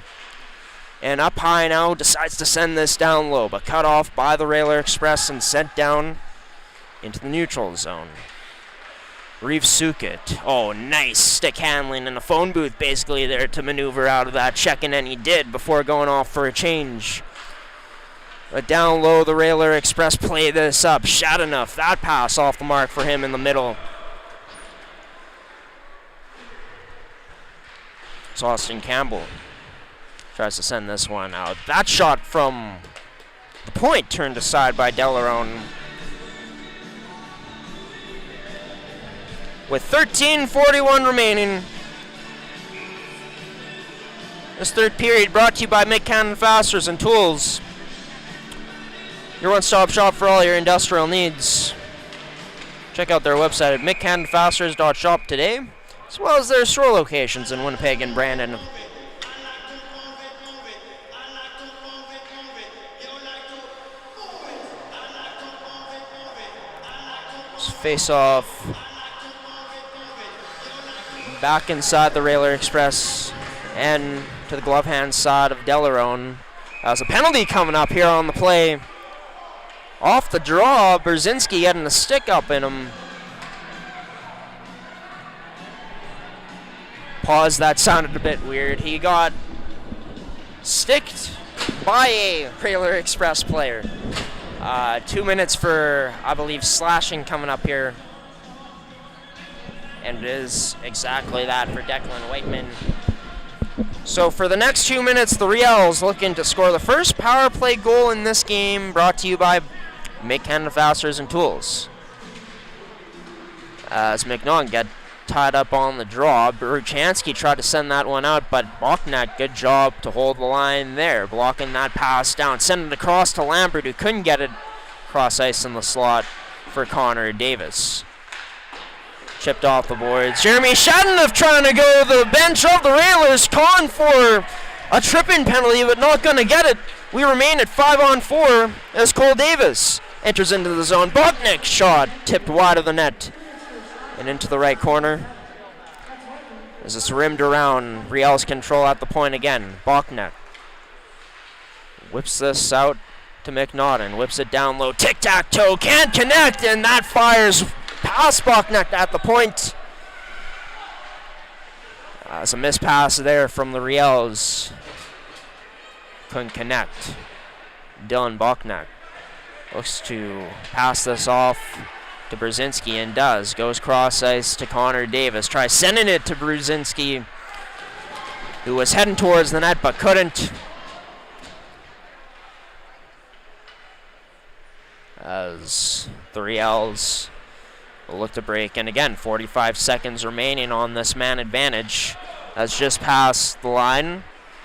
And up high now, decides to send this down low, but cut off by the Railer Express and sent down into the neutral zone. Reeves Suket. Oh, nice stick handling in the phone booth basically there to maneuver out of that check-in, and he did before going off for a change. But down low, the Railer Express play this up. Shadenough, that pass off the mark for him in the middle. It's Austin Campbell. Tries to send this one out. That shot from the point turned aside by Delarone. With 13:41 remaining. This third period brought to you by Mick Fasteners and Tools. Your one-stop shop for all your industrial needs. Check out their website at mickfasteners.shop today, as well as their store locations in Winnipeg and Brandon. Face off. Back inside the Railer Express and to the glove hand side of Delarone. There's a penalty coming up here on the play. Off the draw, Brzezinski getting a stick up in him. Pause, that sounded a bit weird. He got sticked by a Railer Express player. 2 minutes for, I believe, slashing coming up here. And it is exactly that for Declan Whiteman. So for the next 2 minutes, the Riels looking to score the first power play goal in this game, brought to you by Make Canada Fasteners and Tools. As McNaughton got tied up on the draw, Bruchansky tried to send that one out, but Boknak, good job to hold the line there, blocking that pass down, sending it across to Lambert, who couldn't get it cross ice in the slot for Connor Davis. Chipped off the boards. Jeremy Shadenoff trying to go to the bench of the Railers. Con for a tripping penalty, but not going to get it. We remain at 5-on-4 as Cole Davis enters into the zone. Boknak shot tipped wide of the net and into the right corner. As it's rimmed around, Riels control at the point again. Boknak whips this out to McNaughton. Whips it down low. Tic-tac-toe. Can't connect, and that fires past Boknak at the point. It's a missed pass there from the Riels. Couldn't connect. Dylan Boknak looks to pass this off to Brzezinski and does. Goes cross ice to Connor Davis. Tries sending it to Brzezinski, who was heading towards the net but couldn't. As the Riels will look to break, and again, 45 seconds remaining on this man advantage. That's just past the line.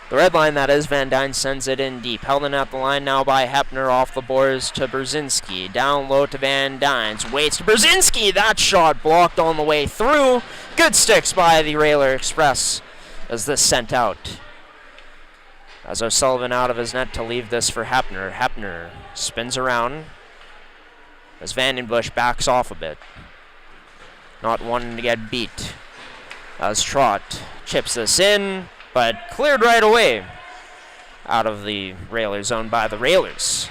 The red line, that is. Van Dyne sends it in deep. Held in at the line now by Hepner, off the boards to Brzezinski. Down low to Van Dyne. Waits to Brzezinski. That shot blocked on the way through. Good sticks by the Railer Express as this sent out. As O'Sullivan out of his net to leave this for Hepner. Hepner spins around as Vandenbush backs off a bit, not wanting to get beat. As Trott chips this in, but cleared right away out of the Railer zone by the Railers.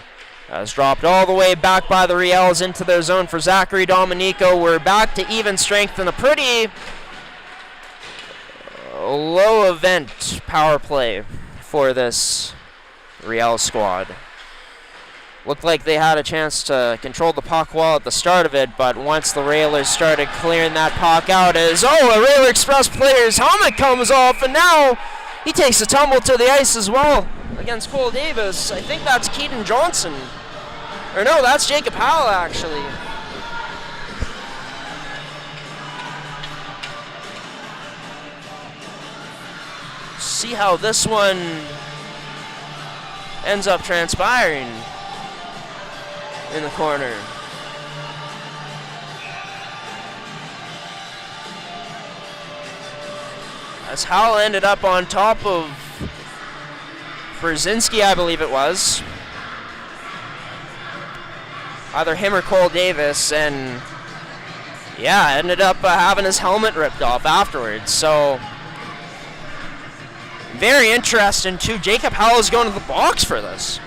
As dropped all the way back by the Riels into their zone for Zachary Dominico. We're back to even strength in a pretty low event power play for this Riels squad. Looked like they had a chance to control the puck well at the start of it, but once the Railers started clearing that puck out, a Railer Express player's helmet comes off, and now he takes a tumble to the ice as well against Cole Davis. I think that's Keaton Johnson. Or no, that's Jacob Howell, actually. See how this one ends up transpiring in the corner. As Howell ended up on top of Brzezinski, I believe it was. Either him or Cole Davis, and yeah, ended up having his helmet ripped off afterwards. So very interesting too. Jacob Howell is going to the box for this.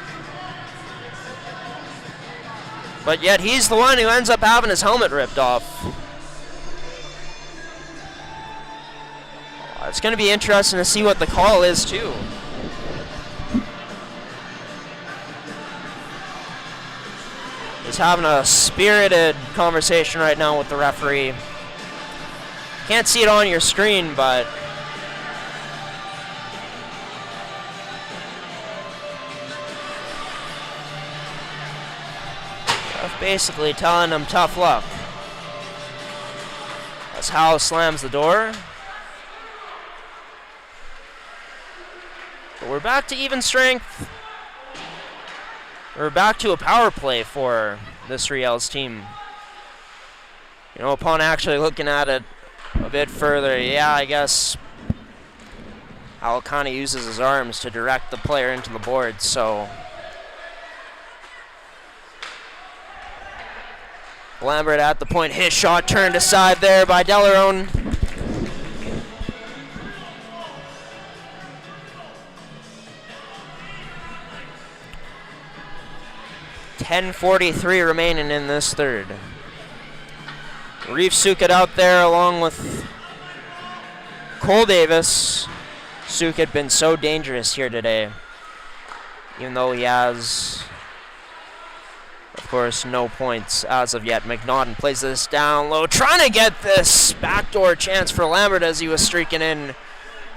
But yet he's the one who ends up having his helmet ripped off. It's going to be interesting to see what the call is, too. He's having a spirited conversation right now with the referee. Can't see it on your screen, but basically telling him tough luck. As Howell slams the door. But we're back to even strength. We're back to a power play for this Riels team. You know, upon actually looking at it a bit further, yeah, I guess Howell kind of uses his arms to direct the player into the board, so Lambert at the point, his shot turned aside there by Delarone. .10:43 remaining in this third. Reef Sukad out there along with Cole Davis. Suk had been so dangerous here today, even though he has Of course, no points as of yet. McNaughton plays this down low, trying to get this backdoor chance for Lambert as he was streaking in.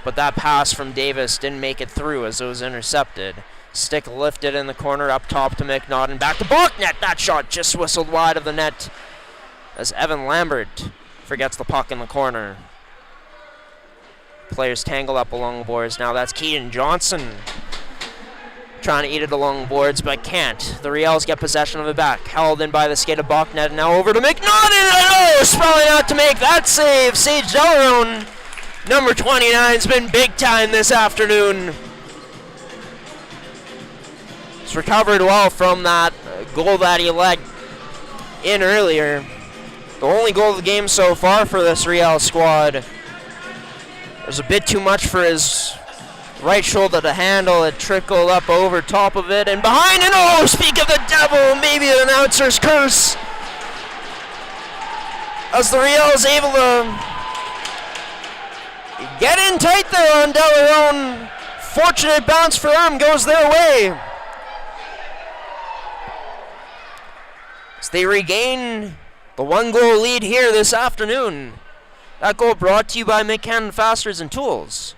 But that pass from Davis didn't make it through as it was intercepted. Stick lifted in the corner, up top to McNaughton. Back to Bachnet. That shot just whistled wide of the net as Evan Lambert forgets the puck in the corner. Players tangle up along the boards. Now that's Keaton Johnson trying to eat it along the boards, but can't. The Riels get possession of it back. Held in by the skate of Bachnet. Now over to McNaughton. Oh, sprawling out to make that save. Sage Delarone, number 29, has been big time this afternoon. He's recovered well from that goal that he let in earlier. The only goal of the game so far for this Riels squad. There's a bit too much for his right shoulder to handle. It trickled up over top of it and behind, and oh, speak of the devil, maybe an announcer's curse. As the Riels able to get in tight there on Delarone. Fortunate bounce for them goes their way. As they regain the 1-goal lead here this afternoon. That goal brought to you by McCann Fasteners and Tools.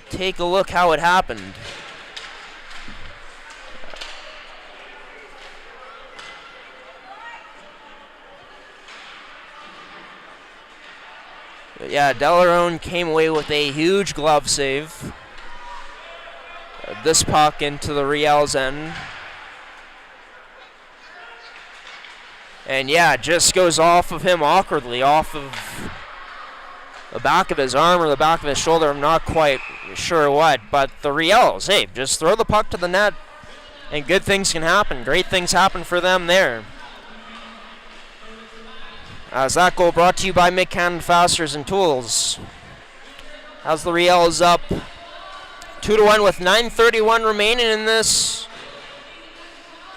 Take a look how it happened. But yeah, Delarone came away with a huge glove save. This puck into the Riels end. And yeah, just goes off of him awkwardly, off of the back of his arm or the back of his shoulder. I'm not quite sure what, but the Riels, hey, just throw the puck to the net and good things can happen. Great things happen for them there. As that goal brought to you by McCann Fasteners and Tools. As the Riels up 2-1 with 9:31 remaining in this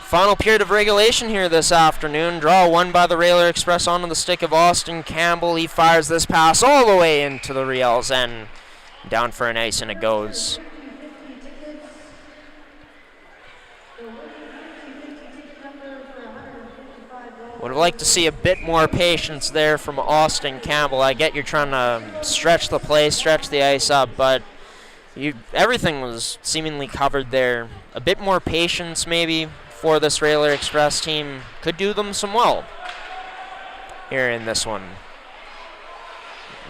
final period of regulation here this afternoon. Draw won by the Railer Express onto the stick of Austin Campbell. He fires this pass all the way into the Riels end. Down for an ice and it goes. Would have liked to see a bit more patience there from Austin Campbell. I get you're trying to stretch the play, stretch the ice up, but everything was seemingly covered there. A bit more patience maybe for this Railer Express team could do them some well here in this one.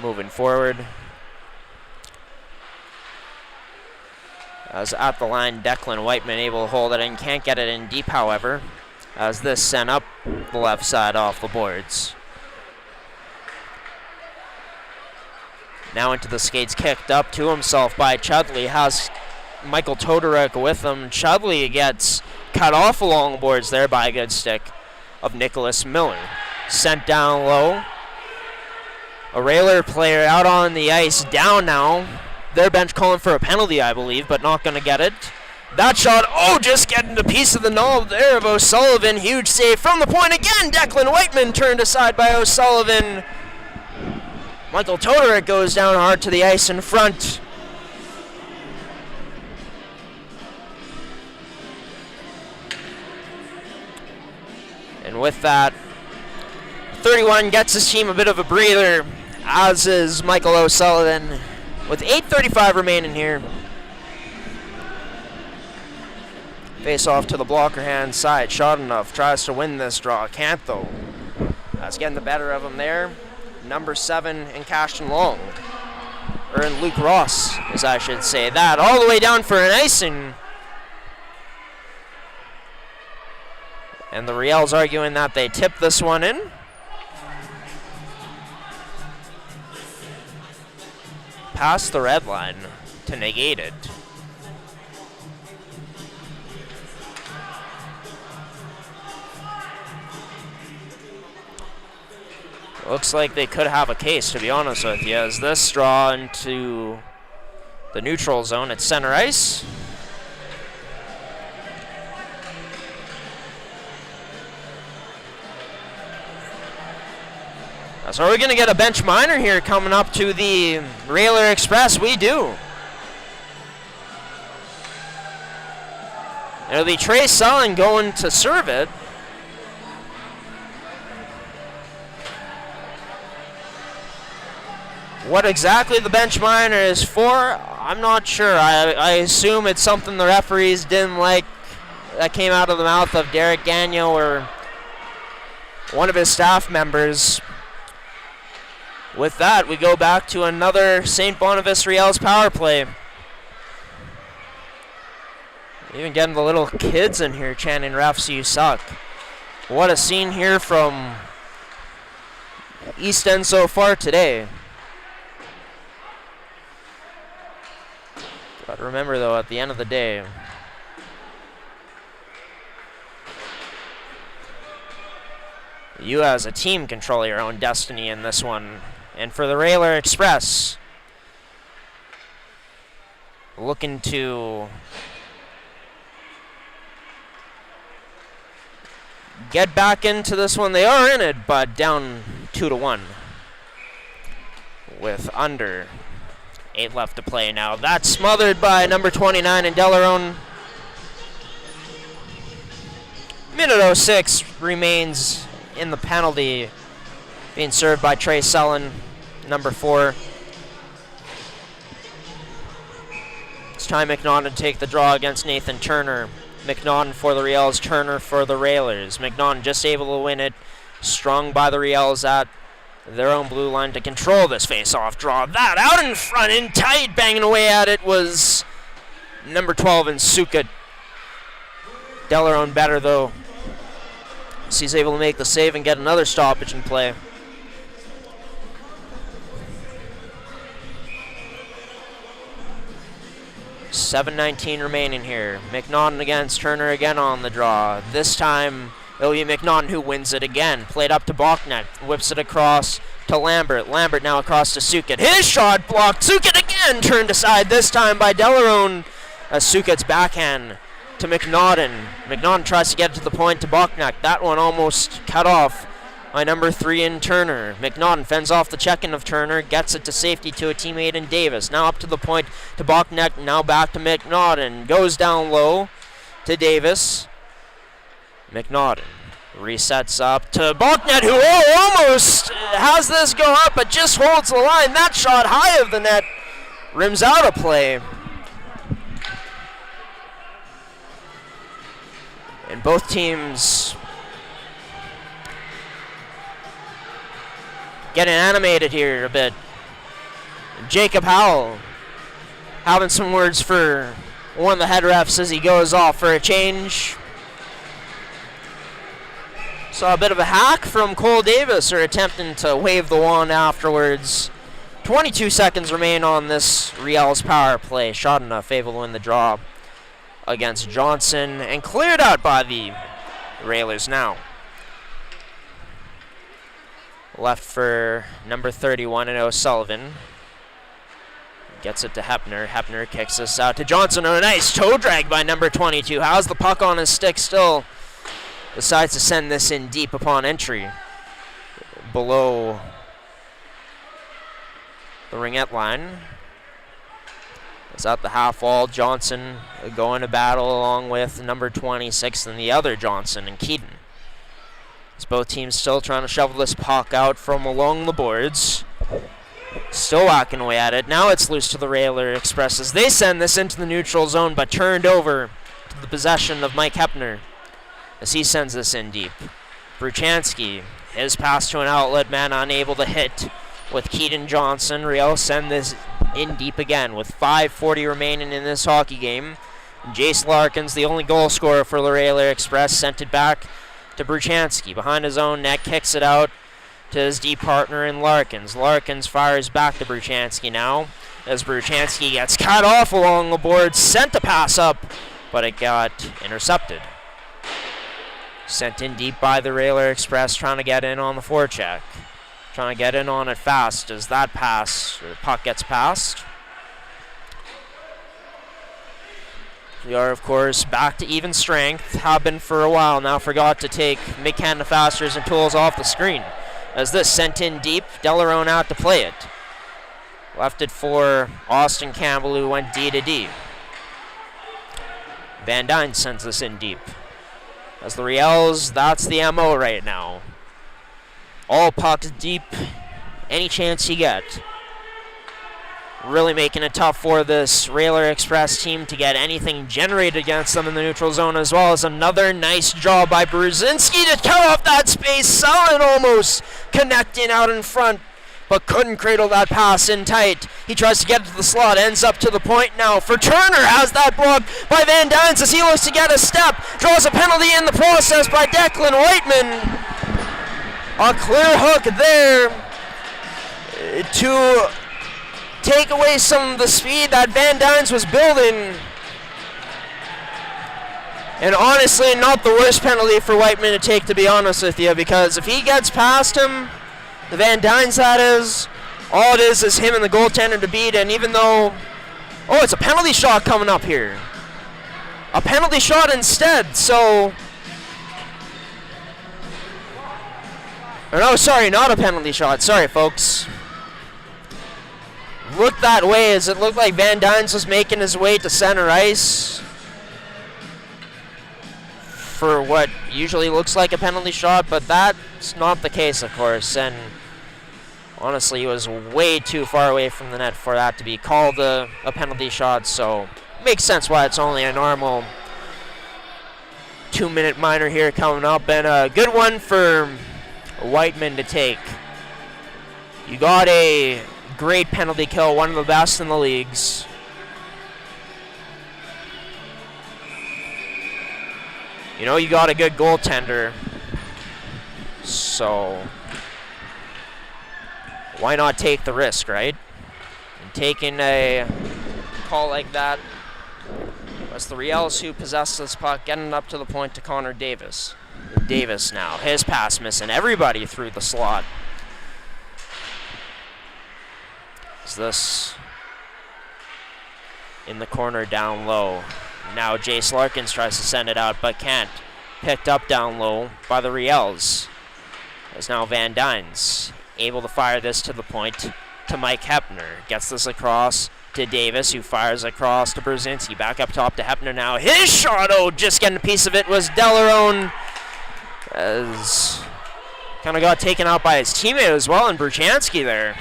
Moving forward. As at the line, Declan Whiteman able to hold it in, can't get it in deep however, as this sent up the left side off the boards. Now into the skates, kicked up to himself by Chudley. Has Michael Todorek with him. Chudley gets cut off along the boards there by a good stick of Nicholas Miller. Sent down low. A Railer player out on the ice, down now. Their bench calling for a penalty, I believe, but not going to get it. That shot, just getting a piece of the knob there of O'Sullivan. Huge save from the point again. Declan Whiteman turned aside by O'Sullivan. Michael Todorek goes down hard to the ice in front. And with that, 31 gets his team a bit of a breather, as is Michael O'Sullivan, with 8:35 remaining here. Face off to the blocker hand side. Shot enough, tries to win this draw. Can't though. That's getting the better of him there. Number 7 in Cashton Long. Or in Luke Ross, as I should say. That all the way down for an icing. And the Riels arguing that they tipped this one in. Past the red line to negate it. Looks like they could have a case, to be honest with you, as this draw into the neutral zone at center ice. So are we going to get a bench minor here coming up to the Railer Express? We do. It'll be Trey Sullen going to serve it. What exactly the bench minor is for, I'm not sure. I assume it's something the referees didn't like that came out of the mouth of Derek Gagnon or one of his staff members. With that, we go back to another St. Boniface Riels power play. Even getting the little kids in here chanting, "Refs, you suck." What a scene here from East End so far today. But remember, though, at the end of the day, you as a team control your own destiny in this one. And for the Railer Express, looking to get back into this one. They are in it, but down 2-1 with under 8 left to play now. That's smothered by number 29 in Delarone. Minute 06 remains in the penalty, being served by Trey Sullen, number 4. It's time McNaughton to take the draw against Nathan Turner. McNaughton for the Riels, Turner for the Railers. McNaughton just able to win it, strung by the Riels at their own blue line to control this face-off draw. That out in front and tight, banging away at it was number 12 in Sukut. Delarone better though. So he's able to make the save and get another stoppage in play. $7:19 remaining here. McNaughton against Turner again on the draw. This time it'll be McNaughton who wins it again. Played up to Bachnet. Whips it across to Lambert. Lambert now across to Sukut. His shot blocked. Sukut again turned aside, this time by Delarone. As Sukut's backhand to McNaughton. McNaughton tries to get it to the point to Bachnet. That one almost cut off by number 3 in Turner. McNaughton fends off the check-in of Turner, gets it to safety to a teammate in Davis. Now up to the point to Bachnet, now back to McNaughton. Goes down low to Davis. McNaughton resets up to Bachnet, who almost has this go up, but just holds the line. That shot high of the net rims out of play. And both teams getting animated here a bit. Jacob Howell having some words for one of the head refs as he goes off for a change. Saw a bit of a hack from Cole Davis, or attempting to wave the wand afterwards. 22 seconds remain on this Riels power play. Shot enough, able to win the draw against Johnson, and cleared out by the Railers now. Left for number 31 in O'Sullivan. Gets it to Hepner. Hepner kicks this out to Johnson. Oh, a nice toe drag by number 22. Has the puck on his stick still. Decides to send this in deep upon entry. Below the ringette line. It's at the half wall. Johnson going to battle along with number 26 and the other Johnson and Keaton. As both teams still trying to shovel this puck out from along the boards. Still whacking away at it. Now it's loose to the Railer Express as they send this into the neutral zone, but turned over to the possession of Mike Hepner as he sends this in deep. Bruchansky, his pass to an outlet man, unable to hit with Keaton Johnson. Riels send this in deep again with 5:40 remaining in this hockey game. Jace Larkins, the only goal scorer for the Railer Express, sent it back to Bruchansky. Behind his own net, kicks it out to his deep partner in Larkins. Larkins fires back to Bruchansky now as Bruchansky gets cut off along the board. Sent the pass up, but it got intercepted. Sent in deep by the Railer Express, trying to get in on the forecheck. Trying to get in on it fast as that pass, or the puck gets passed. We are, of course, back to even strength. Have been for a while now. Forgot to take McKenna Fasters and tools off the screen. As this sent in deep, Delarone out to play it. Left it for Austin Campbell, who went D to D. Van Dyne sends this in deep. As the Riels, that's the MO right now. All pucks deep, any chance you get. Really making it tough for this Railer Express team to get anything generated against them in the neutral zone, as well as another nice job by Brzezinski to cut off that space. Sullen almost connecting out in front, but couldn't cradle that pass in tight. He tries to get it to the slot, ends up to the point now for Turner. Has that blocked by Van Dyne as he looks to get a step. Draws a penalty in the process by Declan Whiteman. A clear hook there to take away some of the speed that Van Dyne's was building. And honestly, not the worst penalty for Whiteman to take, to be honest with you, because if he gets past him, the Van Dyne's that is, all it is him and the goaltender to beat. And even though, oh, it's a penalty shot coming up here. A penalty shot instead, so, or no, sorry, not a penalty shot, sorry folks. Looked that way as it looked like Van Dyne's was making his way to center ice for what usually looks like a penalty shot, but that's not the case, of course, and honestly, he was way too far away from the net for that to be called a penalty shot, so makes sense why it's only a normal 2-minute minor here coming up, and a good one for Whiteman to take. You got a great penalty kill, one of the best in the leagues. You know, you got a good goaltender, so why not take the risk, right? And taking a call like that. It's the Riels who possess this puck, getting it up to the point to Connor Davis. Davis now, his pass missing everybody through the slot. Is this in the corner down low? Now Jace Larkins tries to send it out, but can't. Picked up down low by the Riels. As now Van Dyne's able to fire this to the point to Mike Hepner. Gets this across to Davis, who fires across to Brzezinski. Back up top to Hepner now. His shot, oh, just getting a piece of it was Delarone. As kind of got taken out by his teammate as well, and Brzezinski there.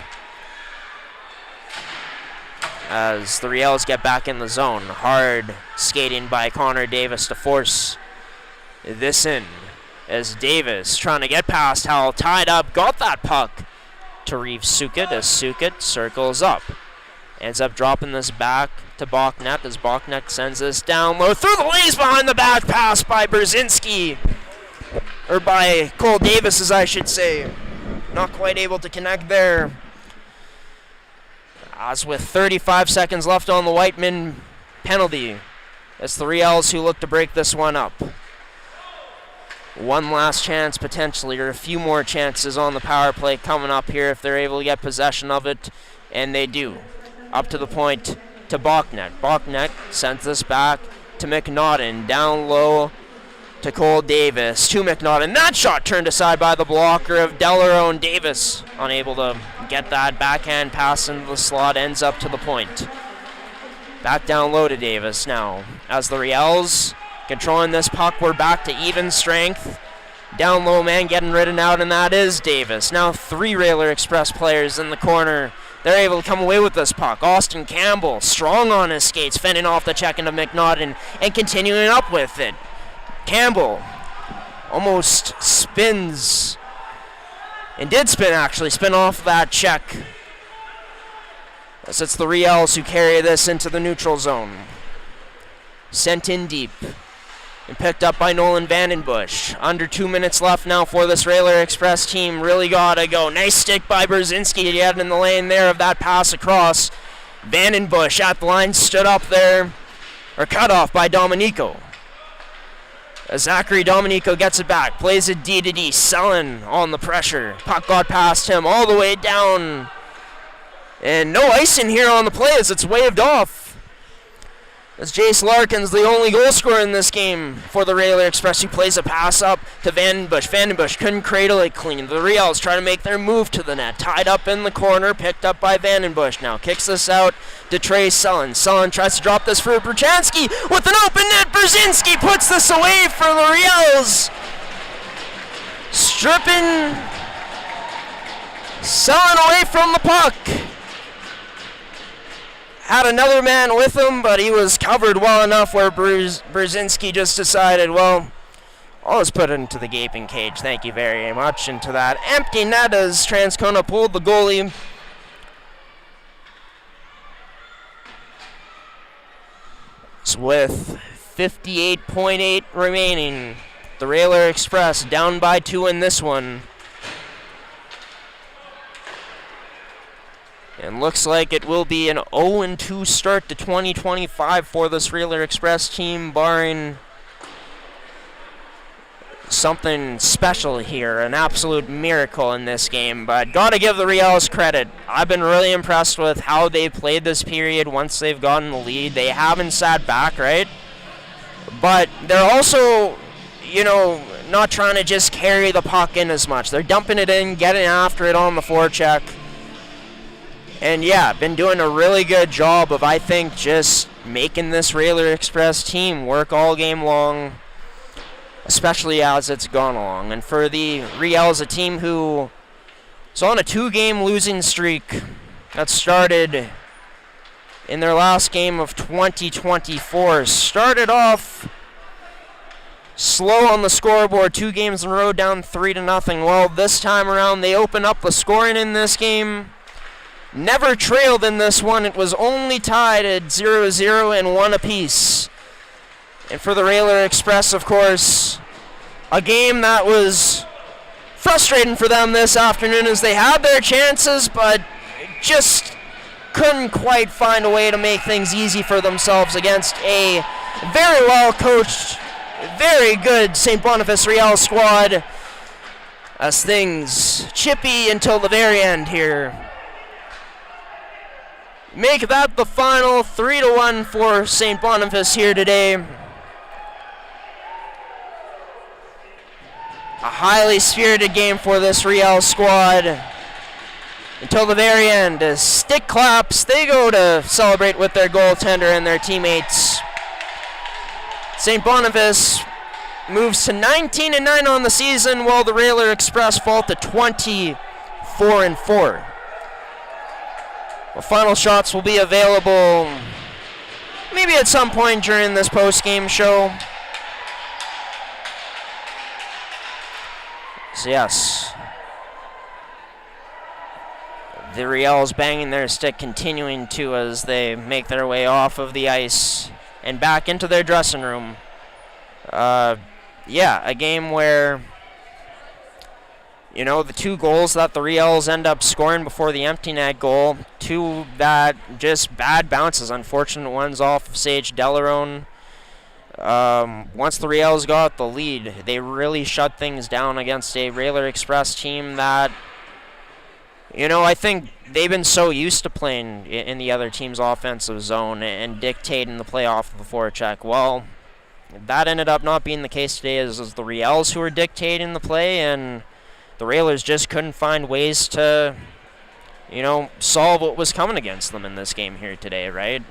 As the Riels get back in the zone. Hard skating by Connor Davis to force this in. As Davis trying to get past Howell, tied up, got that puck to Reeves Sukit as Sukit circles up. Ends up dropping this back to Bachnet as Bachnet sends this down low through the lanes behind the back pass by Brzezinski. Or by Cole Davis, as I should say. Not quite able to connect there. As with 35 seconds left on the Whiteman penalty, it's the Riels who look to break this one up. One last chance potentially, or a few more chances on the power play coming up here if they're able to get possession of it, and they do. Up to the point to Bachnet. Bachnet sends this back to McNaughton, down low to Cole Davis, to McNaughton. That shot turned aside by the blocker of Delarone. Davis unable to get that backhand pass into the slot, ends up to the point. Back down low to Davis now. As the Riels controlling this puck, we're back to even strength. Down low man getting ridden out, and that is Davis. Now 3 Railer Express players in the corner. They're able to come away with this puck. Austin Campbell, strong on his skates, fending off the check into McNaughton and continuing up with it. Campbell almost spins, and did spin actually, spin off that check. As it's the Riels who carry this into the neutral zone. Sent in deep and picked up by Nolan Vandenbush. Under 2 minutes left now for this Railer Express team. Really gotta go. Nice stick by Brzezinski to get in the lane there of that pass across. Vandenbush at the line, stood up there, or cut off by Dominico. As Zachary Dominico gets it back, plays it D to D, Sullen on the pressure. Puck got past him all the way down. And no icing here on the play as it's waved off. As Jace Larkin's the only goal scorer in this game for the Railer Express. He plays a pass up to Vandenbush. Vandenbush couldn't cradle it clean. The Riels try to make their move to the net. Tied up in the corner, picked up by Vandenbush. Now kicks this out to Trey Sullen. Sullen tries to drop this for Brzezinski with an open net. Brzezinski puts this away for the Riels. Stripping Sullen away from the puck. Had another man with him, but he was covered well enough where Brzezinski just decided, well, I'll just put it into the gaping cage. Thank you very much. Into that empty net as Transcona pulled the goalie. So with 58.8 remaining, the Railer Express down by 2 in this one. And looks like it will be an 0-2 start to 2025 for this Railer Express team, barring something special here, an absolute miracle in this game. But gotta give the Riels credit. I've been really impressed with how they played this period once they've gotten the lead. They haven't sat back, right? But they're also, you know, not trying to just carry the puck in as much. They're dumping it in, getting after it on the forecheck. And yeah, been doing a really good job of, I think, just making this Railer Express team work all game long, especially as it's gone along. And for the Riels, a team who is on a 2-game losing streak that started in their last game of 2024. Started off slow on the scoreboard, 2 games in a row down 3-0. Well, this time around they open up the scoring in this game. Never trailed in this one. It was only tied at 0-0 and 1 apiece. And for the Railer Express, of course, a game that was frustrating for them this afternoon as they had their chances, but just couldn't quite find a way to make things easy for themselves against a very well-coached, very good St. Boniface Riels squad, as things chippy until the very end here. Make that the final 3-1 for St. Boniface here today. A highly spirited game for this Riels squad until the very end. As stick claps, they go to celebrate with their goaltender and their teammates. St. Boniface moves to 19-9 on the season, while the Railer Express fall to 24-4. The final shots will be available maybe at some point during this post-game show. So yes, the Riels banging their stick, continuing to as they make their way off of the ice and back into their dressing room. Yeah, a game where, you know, the 2 goals that the Riels end up scoring before the empty net goal, 2 that just bad bounces, unfortunate ones off of Sage Delarone. Once the Riels got the lead, they really shut things down against a Railer Express team that, you know, I think they've been so used to playing in the other team's offensive zone and dictating the play off of the forecheck. Well, that ended up not being the case today, as the Riels who were dictating the play, and the Railers just couldn't find ways to, you know, solve what was coming against them in this game here today, right?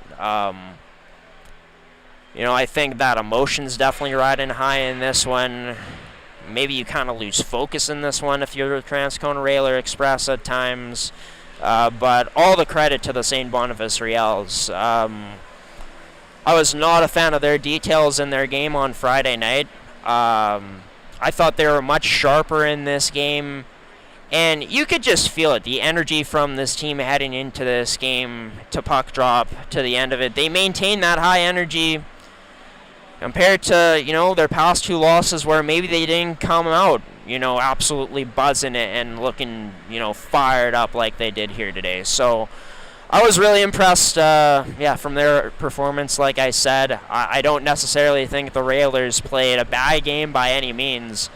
You know, I think that emotion's definitely riding high in this one. Maybe you kind of lose focus in this one if you're the Transcona Railer Express at times. But all the credit to the St. Boniface Riels. I was not a fan of their details in their game on Friday night. I thought they were much sharper in this game, and you could just feel it, the energy from this team heading into this game to puck drop to the end of it. They maintained that high energy compared to, you know, their past 2 losses where maybe they didn't come out, you know, absolutely buzzing it and looking, you know, fired up like they did here today. So I was really impressed, from their performance. Like I said, I don't necessarily think the Railers played a bad game by any means.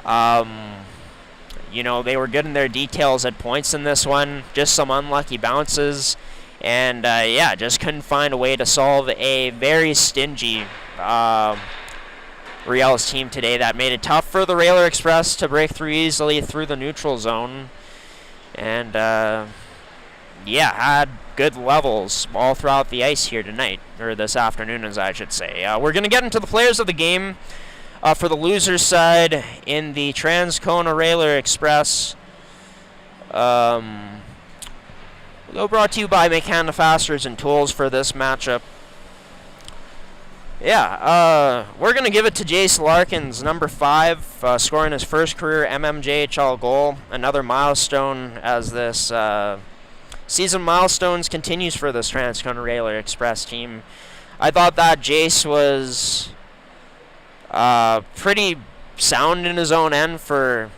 You know, they were good in their details at points in this one, just some unlucky bounces. And yeah, just couldn't find a way to solve a very stingy Riels team today that made it tough for the Railer Express to break through easily through the neutral zone. And yeah, had good levels all throughout the ice here tonight, or this afternoon as I should say. We're going to get into the players of the game for the loser side in the Transcona Railer Express. Brought to you by Mechanical Fasteners and Tools for this matchup. Yeah, we're going to give it to Jace Larkins, number 5, scoring his first career mmjhl goal. Another milestone as this season milestones continues for this Transcona Railer Express team. I thought that Jace was pretty sound in his own end for,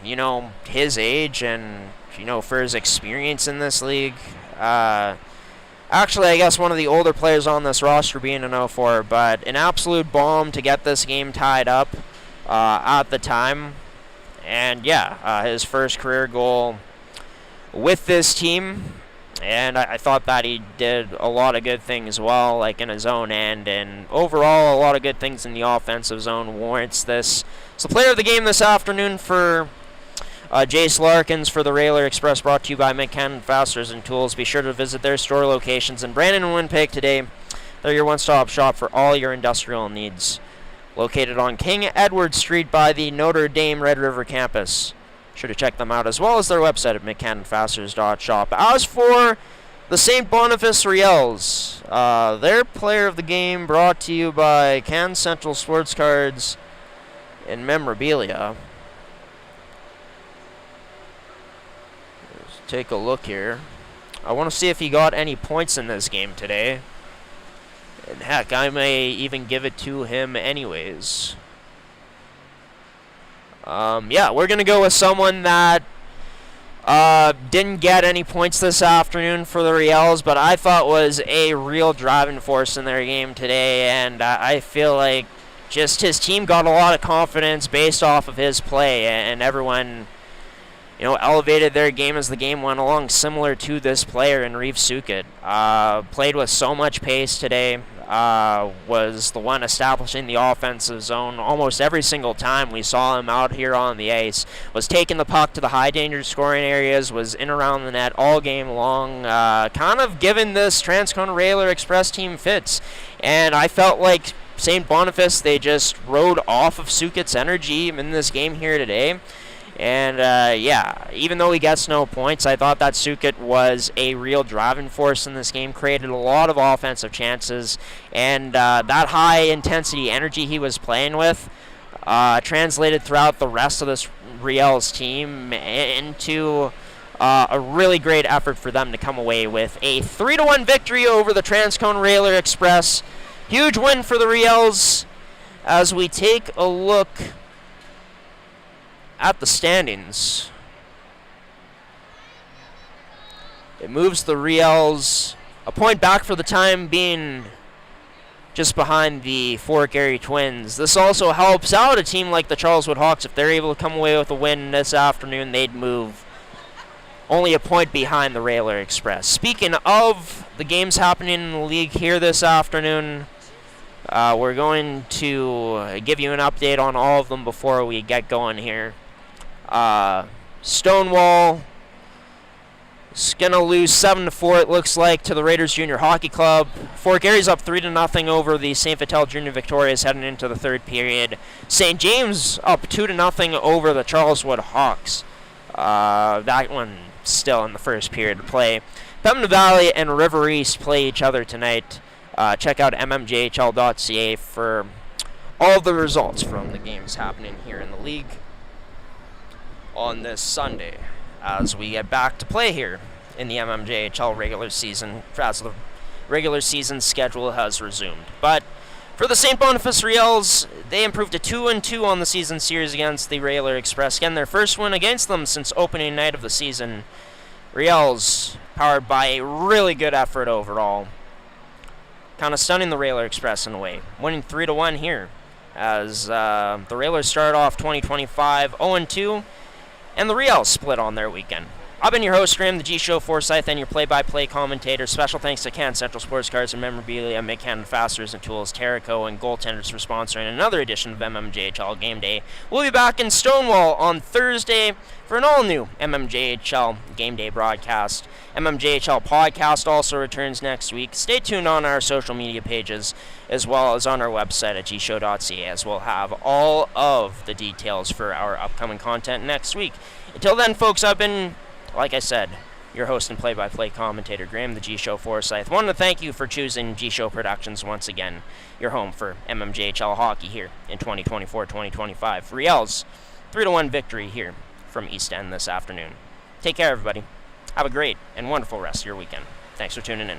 his age and, for his experience in this league. Actually, I guess one of the older players on this roster being an 04, but an absolute bomb to get this game tied up at the time. And yeah, his first career goal with this team. And I thought that he did a lot of good things well, like in his own end. And overall, a lot of good things in the offensive zone warrants this. So player of the game this afternoon for Jace Larkins for the Railer Express, brought to you by Mechanical Fasteners and Tools. Be sure to visit their store locations in Brandon and Winnipeg today. They're your one-stop shop for all your industrial needs. Located on King Edward Street by the Notre Dame Red River campus. Sure to check them out, as well as their website at mechanicalfasteners.shop. As for the St. Boniface Riels, their player of the game brought to you by Can Central Sports Cards and Memorabilia. Let's take a look here. I want to see if he got any points in this game today. And heck, I may even give it to him anyways. Yeah, we're going to go with someone that didn't get any points this afternoon for the Riels, but I thought was a real driving force in their game today, and I feel like just his team got a lot of confidence based off of his play, and everyone, elevated their game as the game went along, similar to this player in Reeve Sukit. Played with so much pace today. Was the one establishing the offensive zone almost every single time we saw him out here on the ice. Was taking the puck to the high danger scoring areas, was in around the net all game long, kind of giving this Transcona Railer Express team fits. And I felt like St. Boniface, they just rode off of Sukit's energy in this game here today. And, yeah, even though he gets no points, I thought that Sukit was a real driving force in this game, created a lot of offensive chances, and that high-intensity energy he was playing with translated throughout the rest of this Riels team into a really great effort for them to come away with a 3-1 victory over the Transcona Railer Express. Huge win for the Riels as we take a look at the standings. It moves the Riels a point back for the time being, just behind the Fort Erie Twins. This also helps out a team like the Charleswood Hawks. If they're able to come away with a win this afternoon, they'd move only a point behind the Railer Express. Speaking of the games happening in the league here this afternoon, we're going to give you an update on all of them before we get going here. Stonewall is going to lose 7-4, it looks like, to the Raiders Junior Hockey Club. Fort Garry's up 3-0 over the St. Vital Junior Victorias heading into the third period. St. James up 2-0 over the Charleswood Hawks. That one still in the first period of play. Pembina Valley and River East play each other tonight. Check out mmjhl.ca for all the results from the games happening here in the league on this Sunday as we get back to play here in the MMJHL regular season, as the regular season schedule has resumed. But for the St. Boniface Riels, they improved to 2-2 on the season series against the Railer Express. Again, their first win against them since opening night of the season. Riels powered by a really good effort overall, kind of stunning the Railer Express in a way, winning 3-1 here as the Railers started off 2025 0-2, and the Riels split on their weekend. I've been your host, Graham, the G-Show Forsyth, and your play-by-play commentator. Special thanks to Can Central Sports Cards and Memorabilia, Mid-Canada Fasteners and Tools, Terraco, and Goaltenders for sponsoring another edition of MMJHL Game Day. We'll be back in Stonewall on Thursday for an all-new MMJHL Game Day broadcast. MMJHL podcast also returns next week. Stay tuned on our social media pages as well as on our website at gshow.ca, as we'll have all of the details for our upcoming content next week. Until then, folks, I've been, like I said, your host and play-by-play commentator, Graham, the G-Show Forsyth. Wanted to thank you for choosing G-Show Productions once again, your home for MMJHL hockey here in 2024-2025. Riels, 3-1 victory here from East End this afternoon. Take care, everybody. Have a great and wonderful rest of your weekend. Thanks for tuning in.